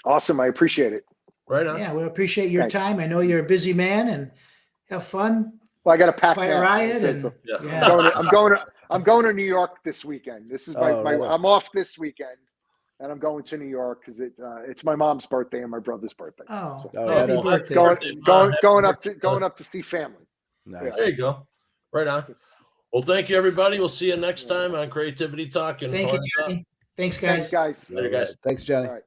[SPEAKER 4] Awesome. I appreciate it.
[SPEAKER 1] Right on.
[SPEAKER 3] Yeah, we appreciate your
[SPEAKER 4] Thanks.
[SPEAKER 3] time. I know you're a busy man, and have fun.
[SPEAKER 4] Well, I got to pack
[SPEAKER 3] Fight
[SPEAKER 4] now.
[SPEAKER 3] Riot,
[SPEAKER 4] Okay,
[SPEAKER 3] and
[SPEAKER 4] so
[SPEAKER 1] Yeah.
[SPEAKER 4] I'm going to New York this weekend. This is
[SPEAKER 2] Really?
[SPEAKER 4] I'm off this weekend, and I'm going to New York because it's my mom's birthday and my brother's birthday.
[SPEAKER 3] Oh,
[SPEAKER 2] Oh,
[SPEAKER 3] happy
[SPEAKER 2] right on.
[SPEAKER 3] birthday!
[SPEAKER 4] Going up to see family.
[SPEAKER 2] Nice.
[SPEAKER 1] There you go. Right on. Well, thank you, everybody. We'll see you next time on Creativity Talk. And
[SPEAKER 3] Thank you,
[SPEAKER 1] horns up.
[SPEAKER 3] Johnny. Thanks,
[SPEAKER 4] Thanks,
[SPEAKER 3] guys.
[SPEAKER 4] guys.
[SPEAKER 1] Later, guys.
[SPEAKER 2] Thanks, Johnny.
[SPEAKER 4] All right.